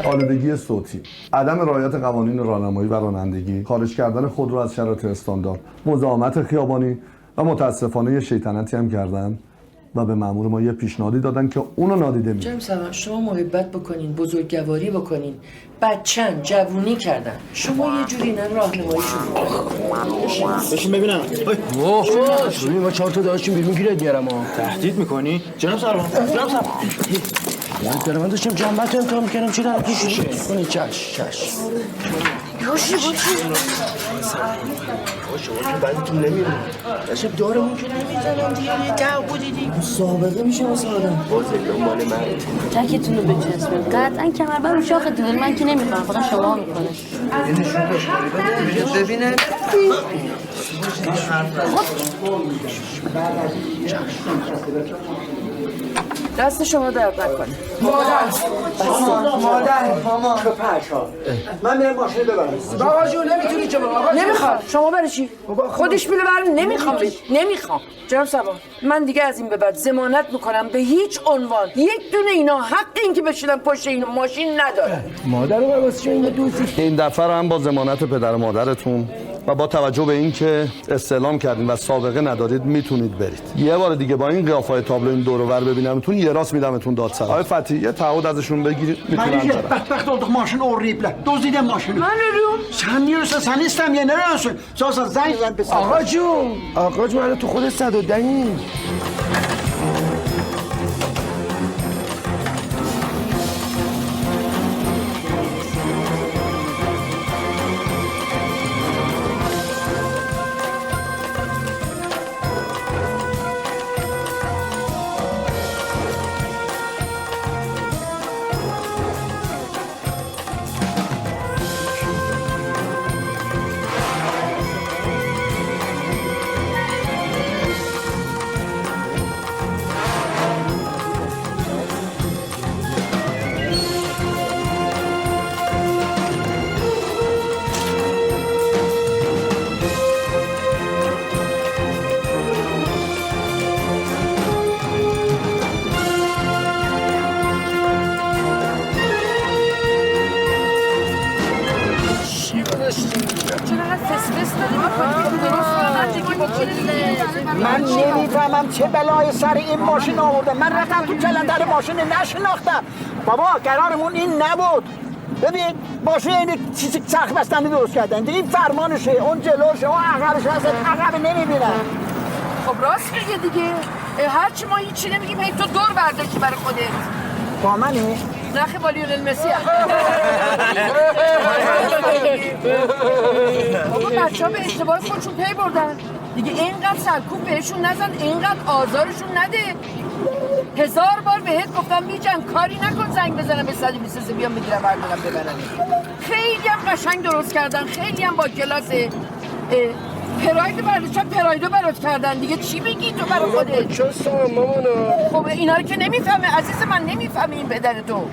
آلودگی صوتی، عدم رعایت قوانین راهنمایی و رانندگی، خارج کردن خود را از شرایط استاندارد، مزاحمت خیابانی و متاسفانه یه شیطنتی هم کردن و به مأمور ما یه پیشنهادی دادن که اونو نادیده میگیرن. جناب سلام، شما محبت بکنین، بزرگواری بکنین، بچن جوونی کردن، شما یه جوری اینا راهنماییشون بکنین. بشین ببینم. ببین ما 4 تا داشتیم بیرون گیرت میارم ها. تهدید میکنی؟ جناب سروان، جناب سروان. یعنی دارم من داشتم جنبت امتحان میکردم چی دارم پیش کنی؟ چش یوشی باشه بعدتون نمیرم داشتم دارمون که نمیزنم دیگه یه تعهد دیدی سابقه میشه واسه آدم بازه مال من تکتون رو بچسبین قطعا کمربند رو شاختون داری من که نمیخوام فقط شما میکنه ببینن دست شما درد نکنه. مادر مامان من میرم ماشین ببرم. بابا جون نمیتونی که بابا نمیخوام. شما برای چی؟ خودش میره برم نمیخوام. جناب سبا من دیگه از این به بعد ضمانت میکنم به هیچ عنوان یک دونه اینا حق این که بشینن پشت این ماشین نداره. مادر رو واسه چه اینا دوزی؟ این دفعه هم با ضمانت پدر و مادرتون و با توجه به اینکه استعلام کردین و سابقه ندارید میتونید برید. یه بار دیگه با این قیافای تابلو این دور و بر ببینمتون یه راست میدمتون دادسرا. آقای فتی یه تعهد ازشون بگیرید میتونن من برن. بدبخت olduk ماشین اوریبله. دزدیدم ماشین. من نریم. Sen diyorsa sen istemiyor nereye Sosa زنگ زن به آقا جون تو خودت 110 من نمیفهمم چه بلای سر این ماشین آورده. من رفتم تو کلندر ماشین نشناختم. بابا قرارمون این نبود. ببین ماشین این چیزی چرخ بستنی درست کردن. این فرمانشه، اون جلوشه، اون عقبش هست. عقب نمیبینم. خب راست میگه دیگه. هرچی ما هیچی نمیگیم هی تو دور برداشتی برای خودت. با منی؟ نخی با لیونل مسی بابا بچه ها به اشتباه خودشون پی بردن دیگه. اینقدر سرکوب بهشون نزن، اینقدر آزارشون نده. 1000 بار بهت گفتم بیجن کاری نکن زنگ بزنم به 123 بیام بگیرم بردارم ببرن. خیلی هم قشنگ درست کردن، خیلی هم با کلاسه. پراید برداشتن پرایدو برات کردن دیگه. چی بگی تو برای خودت؟ چه مامانا؟ خب اینا رو که نمیفهمه عزیز من، نمیفهمه این پدر تو.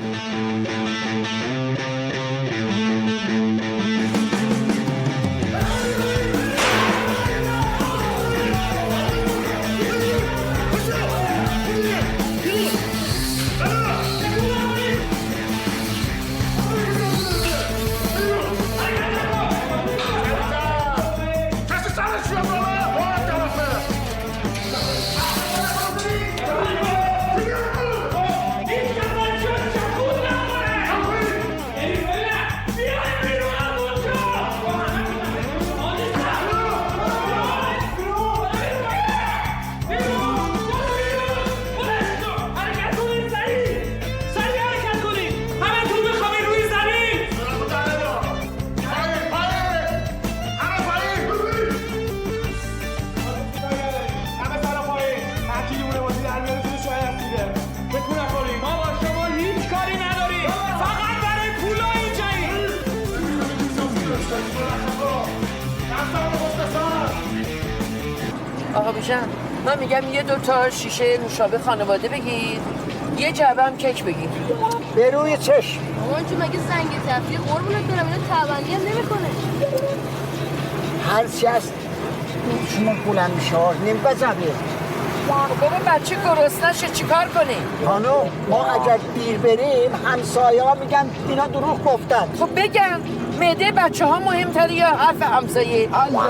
آقا بیژن من میگم یه 2 تا شیشه نوشابه خانواده بگیر، یه جعبه هم کیک بگیر. به روی چشم. مامان چون مگه زنگ تفریح قربونت برم اینو تبندی هم نمیکنه. هر چی هست شما بلند میشه نیم بزنه. بابا بچه گرسنشه چیکار کنیم؟ خانم ما اگر دیر بریم همسایه ها میگن اینا دروغ گفتن. خب بگم معده بچه ها مهمتره یا حرف همسایه؟ الله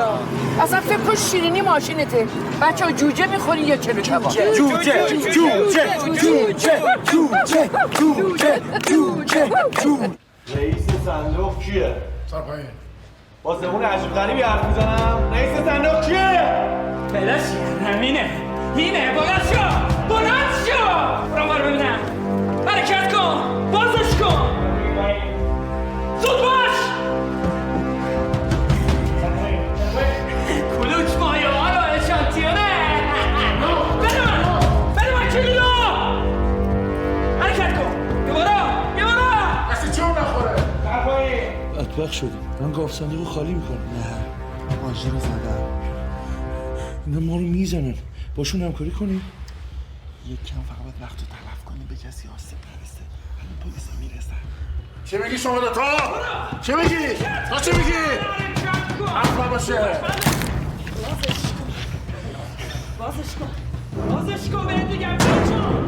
اصلا فکر کن شیرینی ماشینته. بچه ها جوجه میخوری یا چلو کباب؟ جوجه رئیس صندوق کیه؟ سرپایین با زبون عجیب غریبی حرف میزنم. رئیس صندوق کیه؟ پیداش همینه اینه بلند شو برو ببینم حرکت کن بازش کن زود باش کلوچ مایه ها رو اشانتیونه بده من کلیدو حرکت کن یه بارا دستی چون نخوره اطباق شدیم من گاف صندوق خالی میکنم. نه ماجی رو زدم اینا ما رو میزنن باشون همکاری کنیم. یک کم فقط وقت رو تلف کنیم به کسی آسیب نرسه. الان پلیس میرسن. چه میگی شما دوتا؟ چه میگی؟ تا چه میگی؟ حرف نباشه. بازش کن بهت میگم بیجون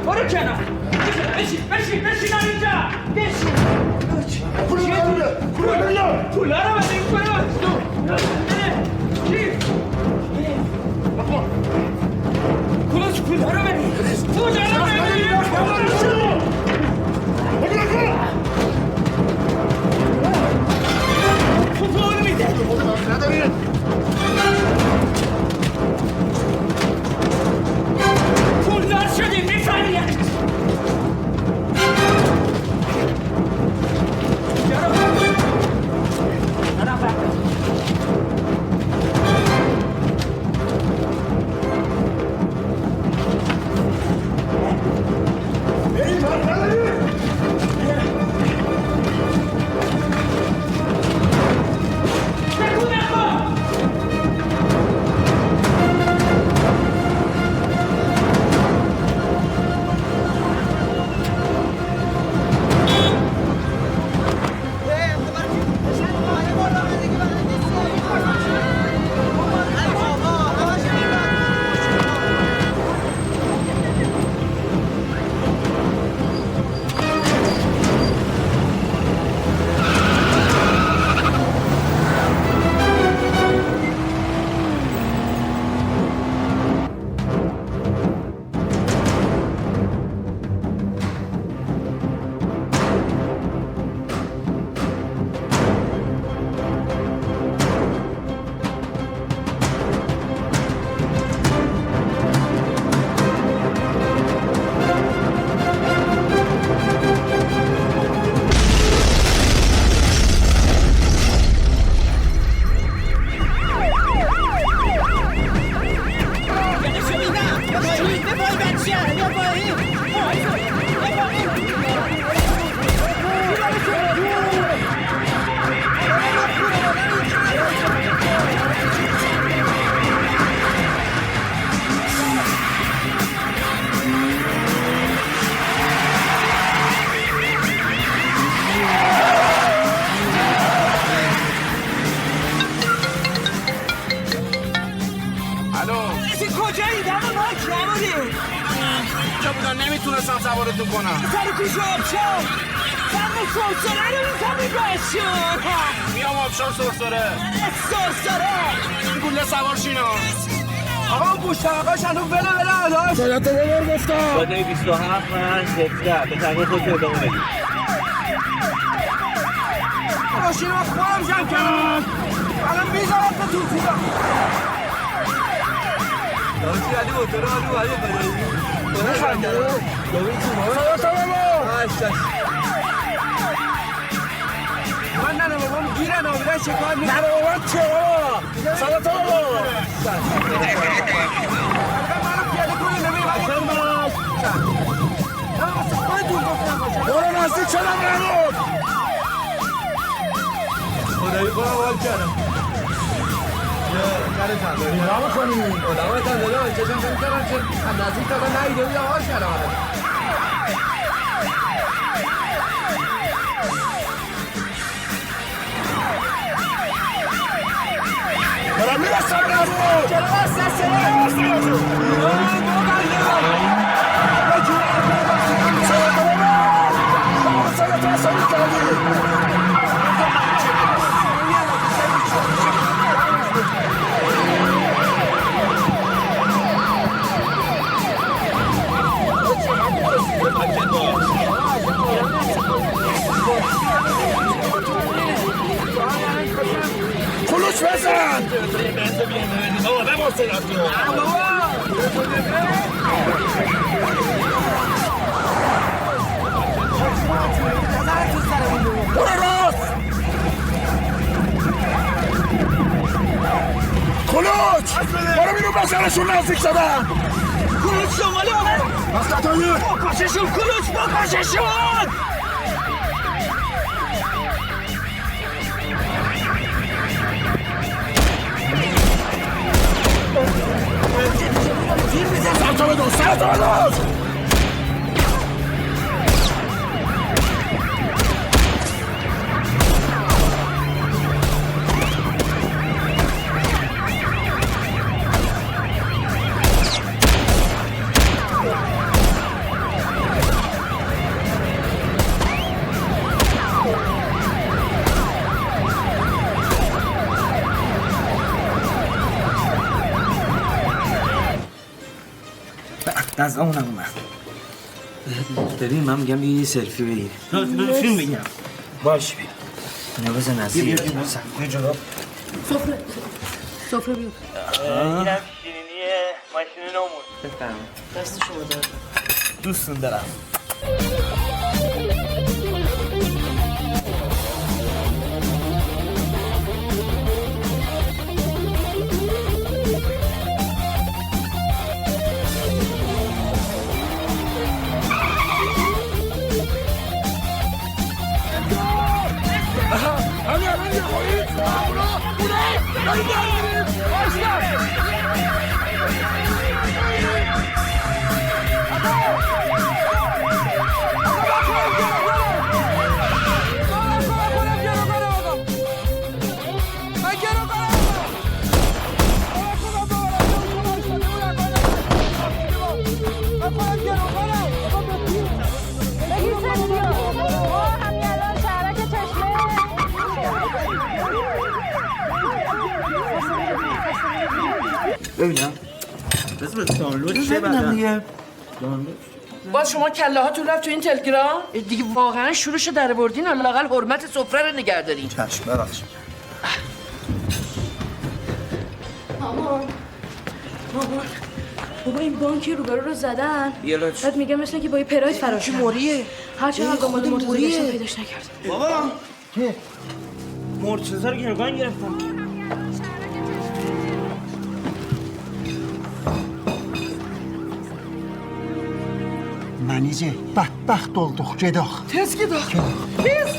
برو کنار بشین اینجا بشین پولا رو بده این کلوچ پولا رو بده پول میده پولدار شدیم میفهمید نمیتونستم سوارتون کنم. سر کوچه آبشار سر سرسره رو میزنی باشون میام آبشار سرسره این گوله سوار شینا. آقا گوشترقاش هنو بله عداش سایت رو ببر گفتم باده 27 من 17 به تقریب خود ادامه بدید. آقا شینا خواهم جمع کنم الان میذارم به تو تیزا داشتی علی موتور علی بدهی نخنده من نه بابام گیرن آمیدن شکار نیست نه بابام چه بابا سلام بابا منو پیاده کنی نمیم برو نزدیک شدم نمود خدایی کنم حال کردم نرم کنیم آدم تندالا چشم فکر کردم که نزدیک تا نهیده بودم حال کردم برم میرسم خلوص بزن برو راست خلوص برو بینو بزنشون نزدیک شدن کلوچ شمالی آمد مستطایه بکششون کلوچ بکششون سرتا بدوز سرتا بدوز از اونم اومد ببین من میگم یه سلفی بگیر فیلم بگیرم باش بیا اینو بزن از بیا جلو سفره بیار اینم شیرینی ماشین نومون بفرم دست شما دارم دوستون دارم ببینم بذار دانلود شه ببینم دیگه باز شما کله هاتون رفت تو این تلگرام دیگه واقعا شروعش در بردین لااقل حرمت سفره رو نگه دارین. چشم ببخشید مامان بابا این بانکی روبرو رو زدن بعد میگه مثل که با یه پراید فرار چه موریه هرچی هم دنبال مرتضی داشتم پیداش نکردم بابا که مرتضی رو گروگان گرفتم Manice, badbaxt olduq, gedək. Tez gedək. Tez.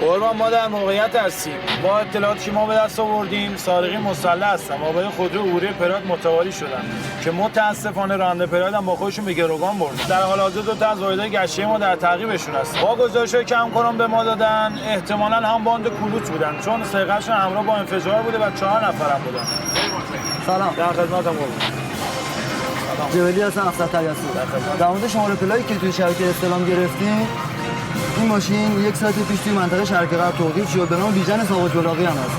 قربان ما در موقعیت هستیم. با اطلاعاتی که ما به دست آوردیم سارقین مسلح هستن و با خودرو عبوری پراد متواری شدن که متاسفانه راننده پراد هم با خودشون به گروگان بردن. در حال حاضر دو تا از واحدهای گشتی ما در تعقیبشون هستن. با گزارش‌های کم کنم به ما دادن احتمالاً هم باند کلوچ بودن چون سرقتشون همراه با انفجار بوده و 4 نفرم بودن. سلام. در خدمتم قربان. جولی هستم افسر تریاسی. در مورد شماره پلایی که توی شبکه استلام گرفتیم این ماشین یک ساعت پیش توی منطقه شرق غرب توقیف شد به نام بیژن ساواج بلاغی هم هست.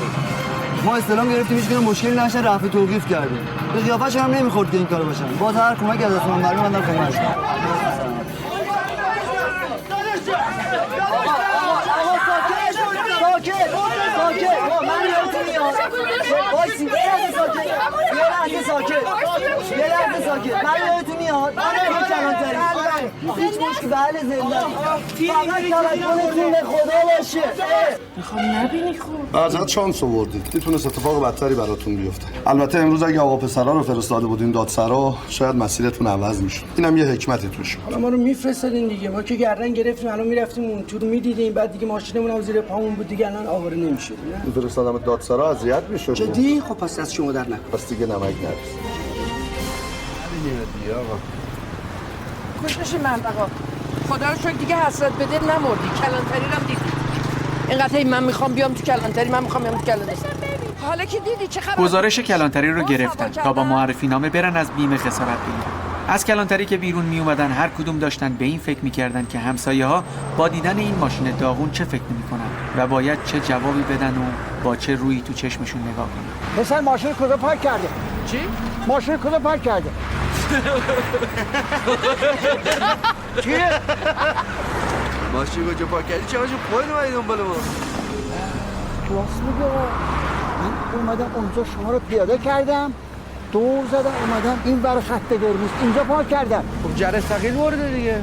ما استلام گرفتیم هیچ مشکلی نشه رفع توقیف کردیم. به قیافش هم نمیخورد که این کارو باشن. باز هر کمکی از اسمان معلوم من در خدمتش. میخوام نبینی خوب ازت شانس آوردید میتونست اتفاق بدتری براتون بیفته. البته امروز اگه آقا پسرا رو فرستاده بودین دادسرا شاید مسیرتون عوض میشد. اینم یه حکمتی توش. حالا ما رو میفرستادین دیگه ما که گردن گرفتیم الان میرفتیم اون تو رو میدیدیم بعد دیگه ماشینمون هم زیر پامون بود دیگه الان آواره نمیشد. میفرستادم دادسرا اذیت میشد. جدی خب پس از شما در نکن. پس دیگه نمک نریز. دیگه آقا کجاش منطقه خدا رو شکر دیگه حسرت به دل نمردی کلانتری رو دیدی اینقدر من میخوام بیام تو کلانتری، من میخوام بیام تو کلانتری. حالا که دیدی چه خبر؟ گزارش کلانتری رو گرفتن تا با معرفی نامه برن از بیمه خسارت بگیرن. از کلانتری که بیرون می اومدن هر کدوم داشتن به این فکر میکردن که همسایه ها با دیدن این ماشین داغون چه فکر میکنن و باید چه جوابی بدن و با چه رویی تو چشمشون نگاه کنن. مثلا ماشین کجا پارک کرده؟ چی؟ ماشین کجا پارک کرده؟ چیه؟ ماشین کجا پارک کردی؟ چه ماشین خودت اومدی دنبال ما؟ راست میگه. من اومدم اونجا شما رو پیاده کردم، دور زدم اومدم این بر خط قرمز اینجا پارک کردم. خب جرس ثقیل برده دیگه.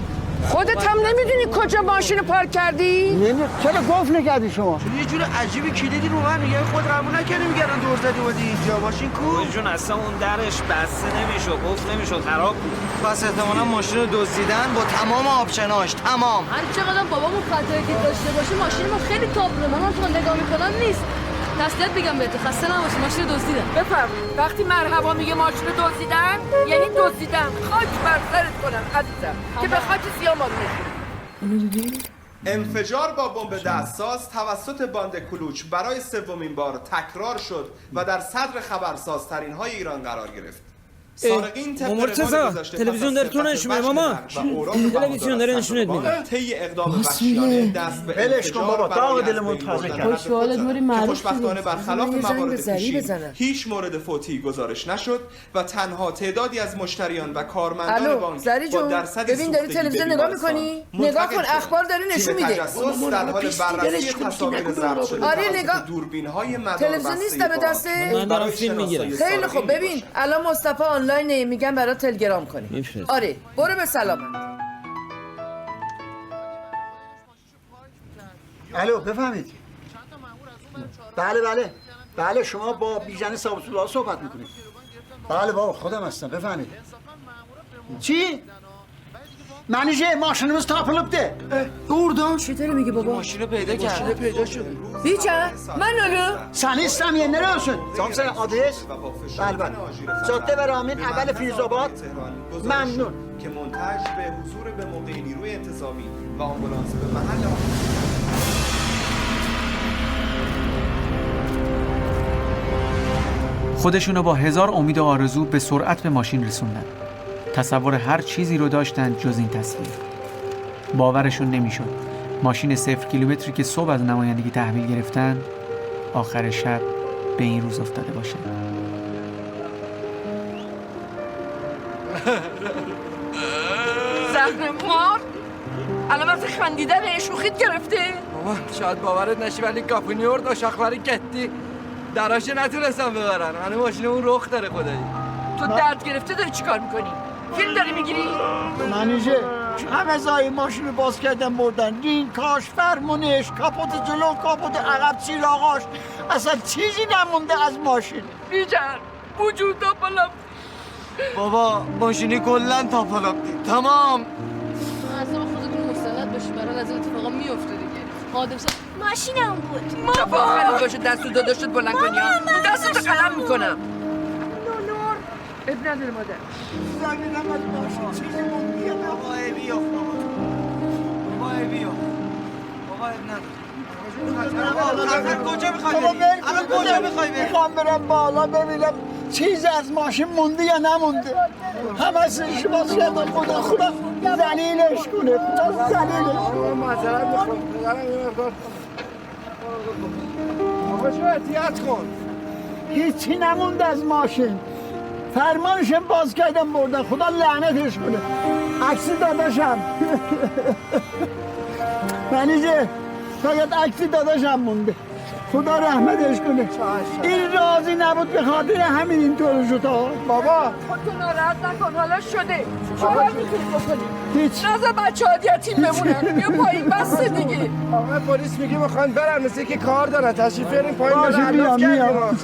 خودت هم نمیدونی کجا ماشین پارک کردی؟ نمیدونم. چرا گفت نکردی شما؟ چون یه جور عجیبی کلیدی رو من میگه خود قبول نکردی میگردن دور زدی اومدی اینجا ماشین کو؟ جون اصلا اون درش بسته نمیشد، قفل نمیشد، خراب بود. پس احتمالاً ماشین رو دزدیدن با تمام آپشناش، تمام. هر چقدر بابامون خاطره که داشته باشه ماشین ما خیلی تابلوه. من تو نگاه میکنم نیست. تسلیت بگم بهت، خسته نباشی، ماشین رو دزدیدن. بفهم وقتی مرحبا میگه ماشین رو دزدیدن یعنی دزدیدن. خاک بر سرت کنم عزیزم که به خاک سیاه ما بشی. انفجار با بمب دستساز توسط باند کلوچ برای سومین بار تکرار شد و در صدر خبرسازترین های ایران قرار گرفت. سارقین تلویزیون داره تو نشونه ماما. تلویزیون داره نشونت میده. طی اقدام وحشیانه دست به ولش کن بابا، داغ دلمون تازه کرد. خوشبختانه برخلاف موارد پیشین هیچ مورد فوتی گزارش نشد و تنها تعدادی از مشتریان و کارمندان بانک با درصدی ببین داری تلویزیون نگاه میکنی؟ نگاه کن اخبار داره نشون میده. تجسس در حال بررسی تصاویر ضبط شده. آره نگاه. دوربین‌های مدار تلویزیون نیست به دسته؟ من دارم فیلم میگیرم. خیلی خوب ببین الان مصطفی آنلاینه، میگم برات تلگرام کنی. آره برو به سلامت. الو بفهمید. بله شما با بیژن صاحب‌الله صحبت میکنید. بله بابا خودم هستم بفهمید. چی؟ منیجه ماشینمز تاپلوبده. دور چی داری میگی بابا؟ ماشین رو پیدا کرد. ماشین پیدا شده. بیچه من نلو سنیستم یه نراسون. زامسه آدرس؟ بله. جاده برامین اول فیروزآباد. ممنون. که منتج به حضور به موقع نیروی انتظامی و آمبولانس به محل خودشونو با هزار امید و آرزو به سرعت به ماشین رسوندن. تصور هر چیزی رو داشتن جز این تصویر. باورشون نمیشد ماشین 0 کیلومتری که صبح از نمایندگی تحویل گرفتن آخر شب به این روز افتاده باشه. زهر مار الان وقتی خندیدن شوخیت گرفته. بابا شاید باورت نشی ولی کاپونیور دو شاخبری کتی دراشه نتونستم ببرن. هنه ماشینمون رخ داره خدایی. تو درد گرفته داری چیکار میکنی؟ فیلم داری میگیری؟ منیجه همه زای ماشین رو باز کردن بردن. رینکاش، فرمونش، کاپوت جلو، کاپوت عقب، چیراغاش، اصلا چیزی نمونده از ماشین. بیجن وجود تاپلاب. بابا ماشینی کلن تاپلابدی تمام. اصلا خودتون مسلط باشی برای از این اتفاقا میفته دیگه. حادثه ماشینم بود. بابا خیلی باشه دستو داداشت بلند کنی ها. دستو قلم میکنم. اب نداره مادر. زنگیدم از ماشین چیزی موندیه. بابا ای بیا. بابا اب نداره. کجا میخوای بری؟ الان کجا میخوای بری؟ میخوام برم بالا ببینم چیز از ماشین مونده یا نمونده. همه سیش باز کردم خدا زلیلش کنه. زلیلش. معذرت میخوام. آقا شو احتیاط کن. هیچی نمونده از ماشین. فرمانشم باز کردم بردن. خدا لعنتش کنه. عکسی داداشم. منیجه فقط عکسی داداشم مونده. خدا رحمتش کنه. این راضی نبود به خاطر همین اینطور شد. بابا خودتو ناراحت نکن حالا شده. چرا میتونی بکنی؟ هیچ. نذار بچه‌ها یتیم بمونن. بیا پایین بسته دیگه. آقا پلیس میگه میخوان برن مثل که کار دارن. تشریف بیارین پایین برن.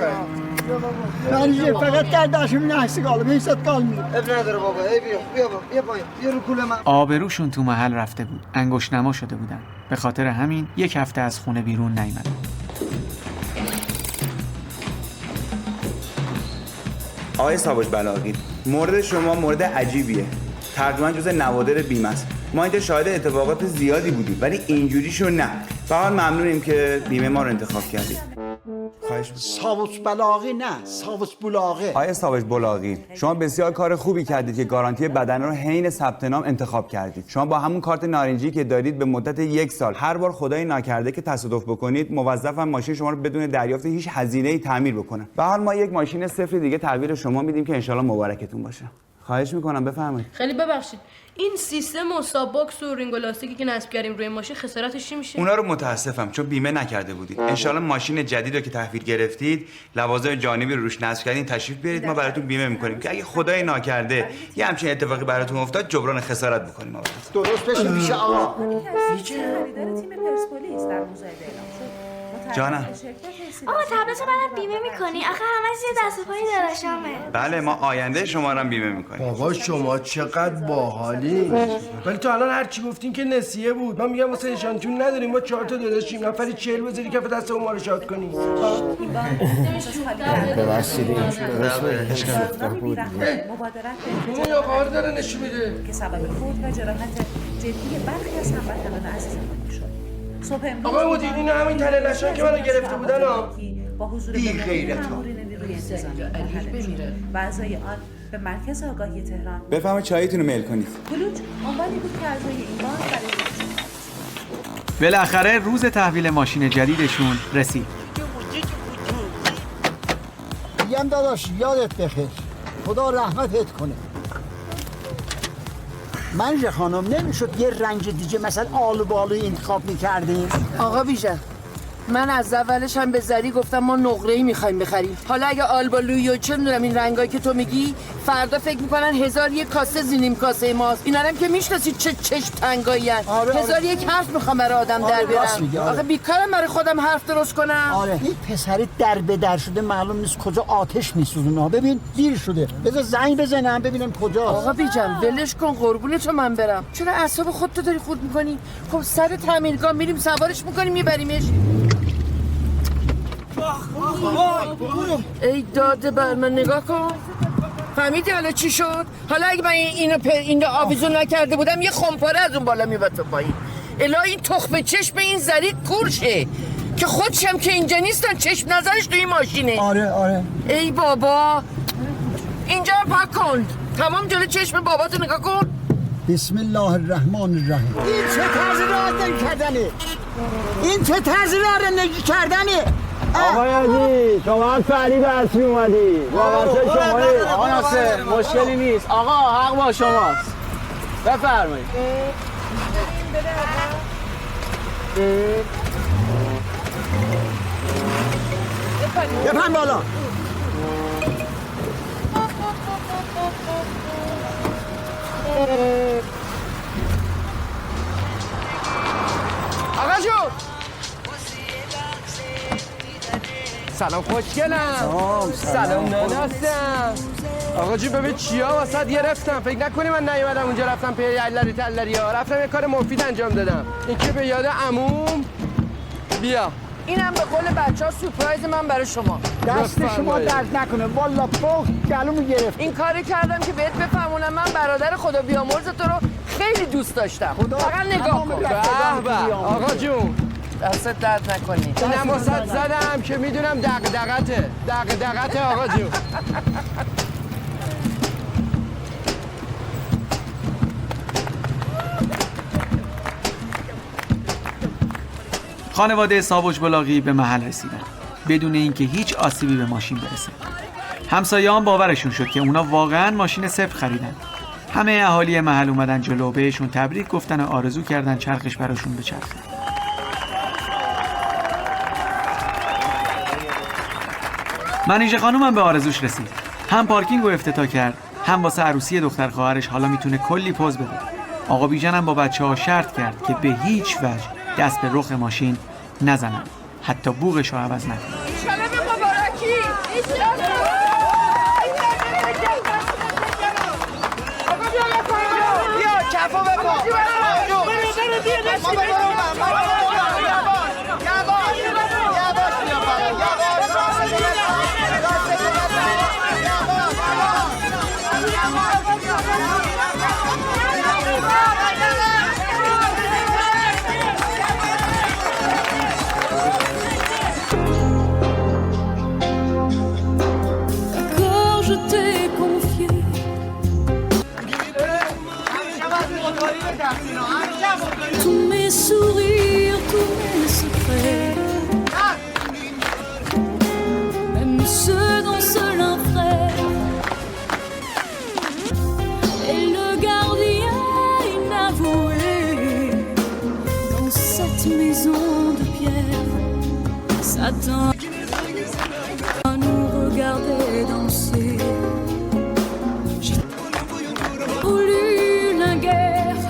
منیجه فقط کرداشم نحسی قالم. این ست قال میره. اب نداره بابا ای بیا پایین. بیا رو کوله من. آبروشون تو محل رفته بود. انگشت نما شده بودن. به خاطر همین یک هفته از خونه بیرون نیامدن. آقای ساوج بلاغی، مورد شما مورد عجیبیه. تقریبا جزء نوادر بیمه است. ما اینجا شاهد اتفاقات زیادی بودیم ولی اینجوریشو نه. فقط ممنونیم که بیمه ما رو انتخاب کردید. خواهش می‌کنم. ساوس بلاغی نه، ساوس بلاغه. آقای ساوش بلاغی، شما بسیار کار خوبی کردید که گارانتی بدنه رو حین ثبت نام انتخاب کردید. شما با همون کارت نارنجی که دارید به مدت 1 سال هر بار خدای ناکرده که تصادف بکنید موظفم ماشین شما رو بدون دریافت هیچ هزینه‌ای تعمیر بکنن. به هر ما یک ماشین صفر دیگه تحویل شما میدیم که انشالله مبارکتون باشه. خواهش میکنم بفرمایید. خیلی ببخشید این سیستم و ساب باکس و رینگ و لاستیکی که نصب کردیم روی ماشین خسارتش چی میشه؟ اونا رو متاسفم چون بیمه نکرده بودید. انشالله ماشین جدید رو که تحویل گرفتید لوازم جانبی روش نصب کردین تشریف بیارید ما براتون بیمه میکنیم که اگه خدای ناکرده یه همچین اتفاقی براتون افتاد جبران خسارت بکنیم. درست بشه میشه آقا. خریدار تیم پرسپولیس در مصاحبه اعلام شد. جانم. آقا تبلت منم بیمه میکنی؟ آخه همه چیز دست و پای داداشامه. بله ما آینده شما رو هم بیمه میکنیم. بابا شما چقدر باحالی. ولی تو الان هر چی گفتین که نسیه بود. من میگم واسه نشانتون نداریم ما 4 تا داداشیم نفری 40 بذاری کف دست ما رو شاد کنی. ببخشید اون یا قار داره نشون میده که سبب فوت و جراحت جدی برخی از هموطنان عزیزمون شد. آقای مدیر اینو همین تله نشان که منو گرفته بودن با حضور بی غیرت ها نیروی انتظامی و اعضای آن به مرکز آگاهی تهران بفرمایید چایتون رو میل کنید. کلوچ عنوانی بود که اعضای این بار برای بالاخره روز تحویل ماشین جدیدشون رسید. میگم داداش یادت بخیر، خدا رحمتت کنه. منجه خانم نمیشد یه رنج دیگه مثلا آلو بالو انتخاب میکردیم؟ آقا بیژن من از اولش هم به زری گفتم ما نقره‌ای میخوایم بخریم. حالا اگه آلبالویی و چه میدونم این رنگایی که تو میگی فردا فکر میکنن 1000 یک کاسه زینیم کاسه ماست. اینا هم که میشناسی چه چشم تنگایی ان. 1000 یک حرف میخوام برای آدم در بیارم. آخه بیکارم برای خودم حرف درست کنم. آره این پسر در به در شده معلوم نیست کجا آتش میسوزونه. ببین دیر شده، بذار زنگ بزنم ببینم کجاست. آقا بیجم ولش کن قربون تو من برم. چرا اعصاب خودتو داری خورد میکنی؟ خب سر تعمیرگاه میریم سوارش میکنیم میبریمش. ای داده بر من نگاه کن. فهمیدی حالا چی شد؟ حالا اگه من اینو آویزون نکرده بودم یه خمپاره از اون بالا میبرد تو پایین. الا این تخم چشم این زری کورشه که خودشم که اینجا نیستن چشم نظرش توی ماشینه. آره ای بابا اینجا پاک کن. تمام جلو چشم باباتو نگاه کن. بسم الله الرحمن الرحیم. این چه طرز راه کردنه؟ این چه طرز راه کردنه؟ آقای عزیز شما هم سریع برسی اومدی وابسته شمایی. آقا ناصر مشکلی نیست. آقا حق با شماست. بفرمایید. بپن بالا. آقا جون سلام خوشگلم. سلام نانستم. آقا جون ببین چیا واسط گرفتم. فکر نکنی من نیومدم اونجا رفتم پی علری تلری ها. رفتم یه کار مفید انجام دادم. این که به یاد عموم بیا. اینم به قول بچه‌ها سورپرایز من برای شما. دست شما درد نکنه والا پخت گلومو گرفت. این کاری کردم که بهت بفهمونم من برادر خدا بیامرز تو رو خیلی دوست داشتم. فقط نگاه کن. به آقا جون دستت درد نکنی. اینم واسط زدم که میدونم دغدغته آقا جون. خانواده ساوج بلاغی به محل رسیدن بدون اینکه هیچ آسیبی به ماشین برسه. همسایه‌ها باورشون شد که اونا واقعاً ماشین صفر خریدن. همه اهالی محل اومدن جلو بهشون تبریک گفتن و آرزو کردن چرخش براشون بچرخه. منیژه خانومم به آرزوش رسید. هم پارکینگ رو افتتاح کرد، هم واسه عروسی دختر خواهرش حالا میتونه کلی پوز بده. آقا بیژن هم با بچه‌ها شرط کرد که به هیچ وجه دست به رخ ماشین نزنن، حتی بوقش رو عوض نکنن. ایشالا به مبارکی. ایشالا. آقا بیا کفو بپا. Tous mes sourires, tous mes secrets, même ceux dont seul un frère est le gardien inavoué dans cette maison de pierre. Satan à nous regarder danser. J'ai voulu la guerre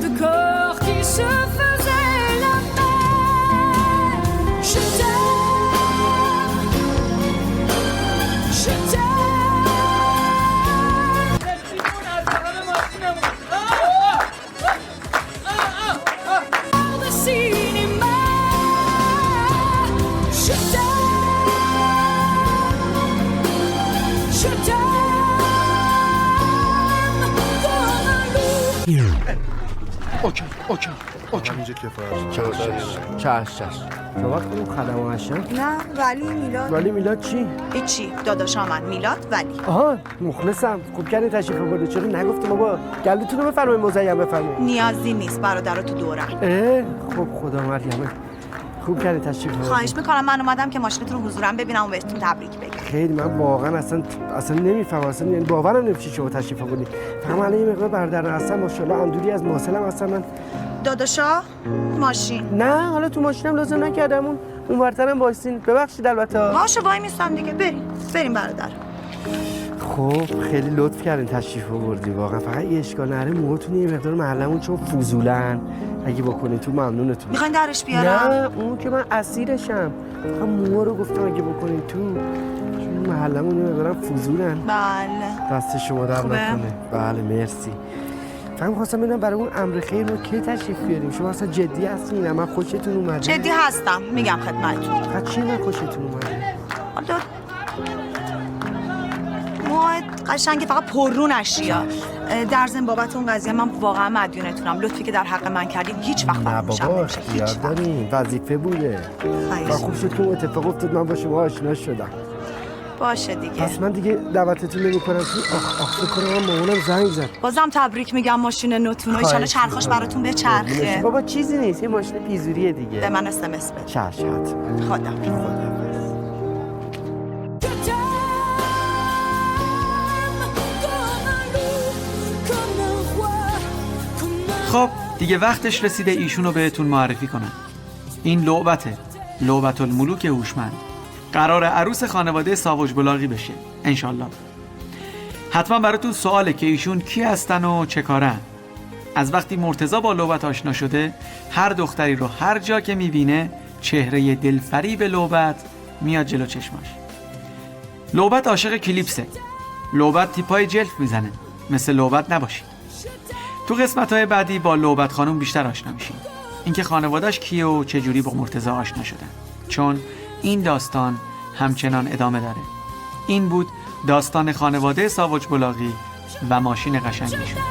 de corps qui se faisaient la paix. Je t'aime, je t'aime. De cinéma, je t'aime, je t'aime comme un loup. اوکی اینجا کفایت. صحبت کنیم خدمه هشتن؟ نه ولی میلاد. ولی میلاد چی؟ هیچی داداشا من میلاد ولی. آها مخلصم. خوب کردی تشریف آوردی. چرا نگفتیم بابا؟ گلوتون رو بفرمایید مزین بفرمایید. نیازی نیست برادر تو دورم. خب خدا مریمه. خوب کردی تشریف آوردی. خواهش میکنم من اومدم که ماشینتون رو حضورم ببینم و بهتون تبریک بگم. خیلی من واقعا اصلا نمیفهمم اصلا یعنی باورم نمیشه شما تشریف آوردی. فهم الان یه مقدار برادر هستن ماشاءالله اندوری از ماسلم هستن من. داداشا ماشین. نه حالا تو ماشینم لازم نکردم اون ورترم وایسین. ببخشید البته. باشه وای میستم دیگه بریم برادر. خب خیلی لطف کردین تشریف آوردی واقعا. فقط یه اشکال نره موهاتون یه مقدار محلمون چون فضولن اگه بکنید تو ممنونتون. میخواین درش بیارم؟ نه اون که من اسیرشم. فقط موها رو گفتم اگه بکنید تو چون محلمون یه مقدار فضولن. بله دست شما در نکنه. بله مرسی. فقط می‌خواستم ببینم برای اون امر خیر رو کی تشریف بیاریم. شما اصلا جدی هستین؟ من خوشتون اومده؟ جدی هستم میگم خدمتتون. فقط چی من خوشتون اومده؟ حالا موهات قشنگه فقط پررو نشیا. در ضمن بابت اون قضیه من واقعا مدیونتونم. لطفی که در حق من کردین هیچ وقت فراموشم بابا نمیشه. اختیار دارین. وظیفه بوده. خوب شد که اون اتفاق افتاد من با شما آشنا شدم. باشه دیگه. پس من دیگه دعوتتون نمی‌کنم که آخ بکنم من مامانم زنگ زد. بازم تبریک میگم ماشین نوتون. ان شاءالله چرخش براتون بچرخه. بابا چیزی نیست یه ماشین پیزوریه دیگه. به من SMS بده. چشم. خدا. خب دیگه وقتش رسیده ایشونو بهتون معرفی کنم. این لعبته، لعبت الملوک هوشمند. قرار عروس خانواده ساوج بلاغی بشه انشالله. حتما براتون سواله که ایشون کی هستن و چه کارن. از وقتی مرتضی با لعبت آشنا شده هر دختری رو هر جا که میبینه چهره دلفریب لعبت میاد جلو چشماش. لعبت عاشق کلیپسه. لعبت تیپای جلف میزنه. مثل لعبت نباشید. تو قسمت‌های بعدی با لعبت خانم بیشتر آشنا میشیم. اینکه خانواده‌اش کیه و چجوری با مرتضی آشنا شدن. چون این داستان همچنان ادامه داره. این بود داستان خانواده ساوج بلاغی و ماشین قشنگشون.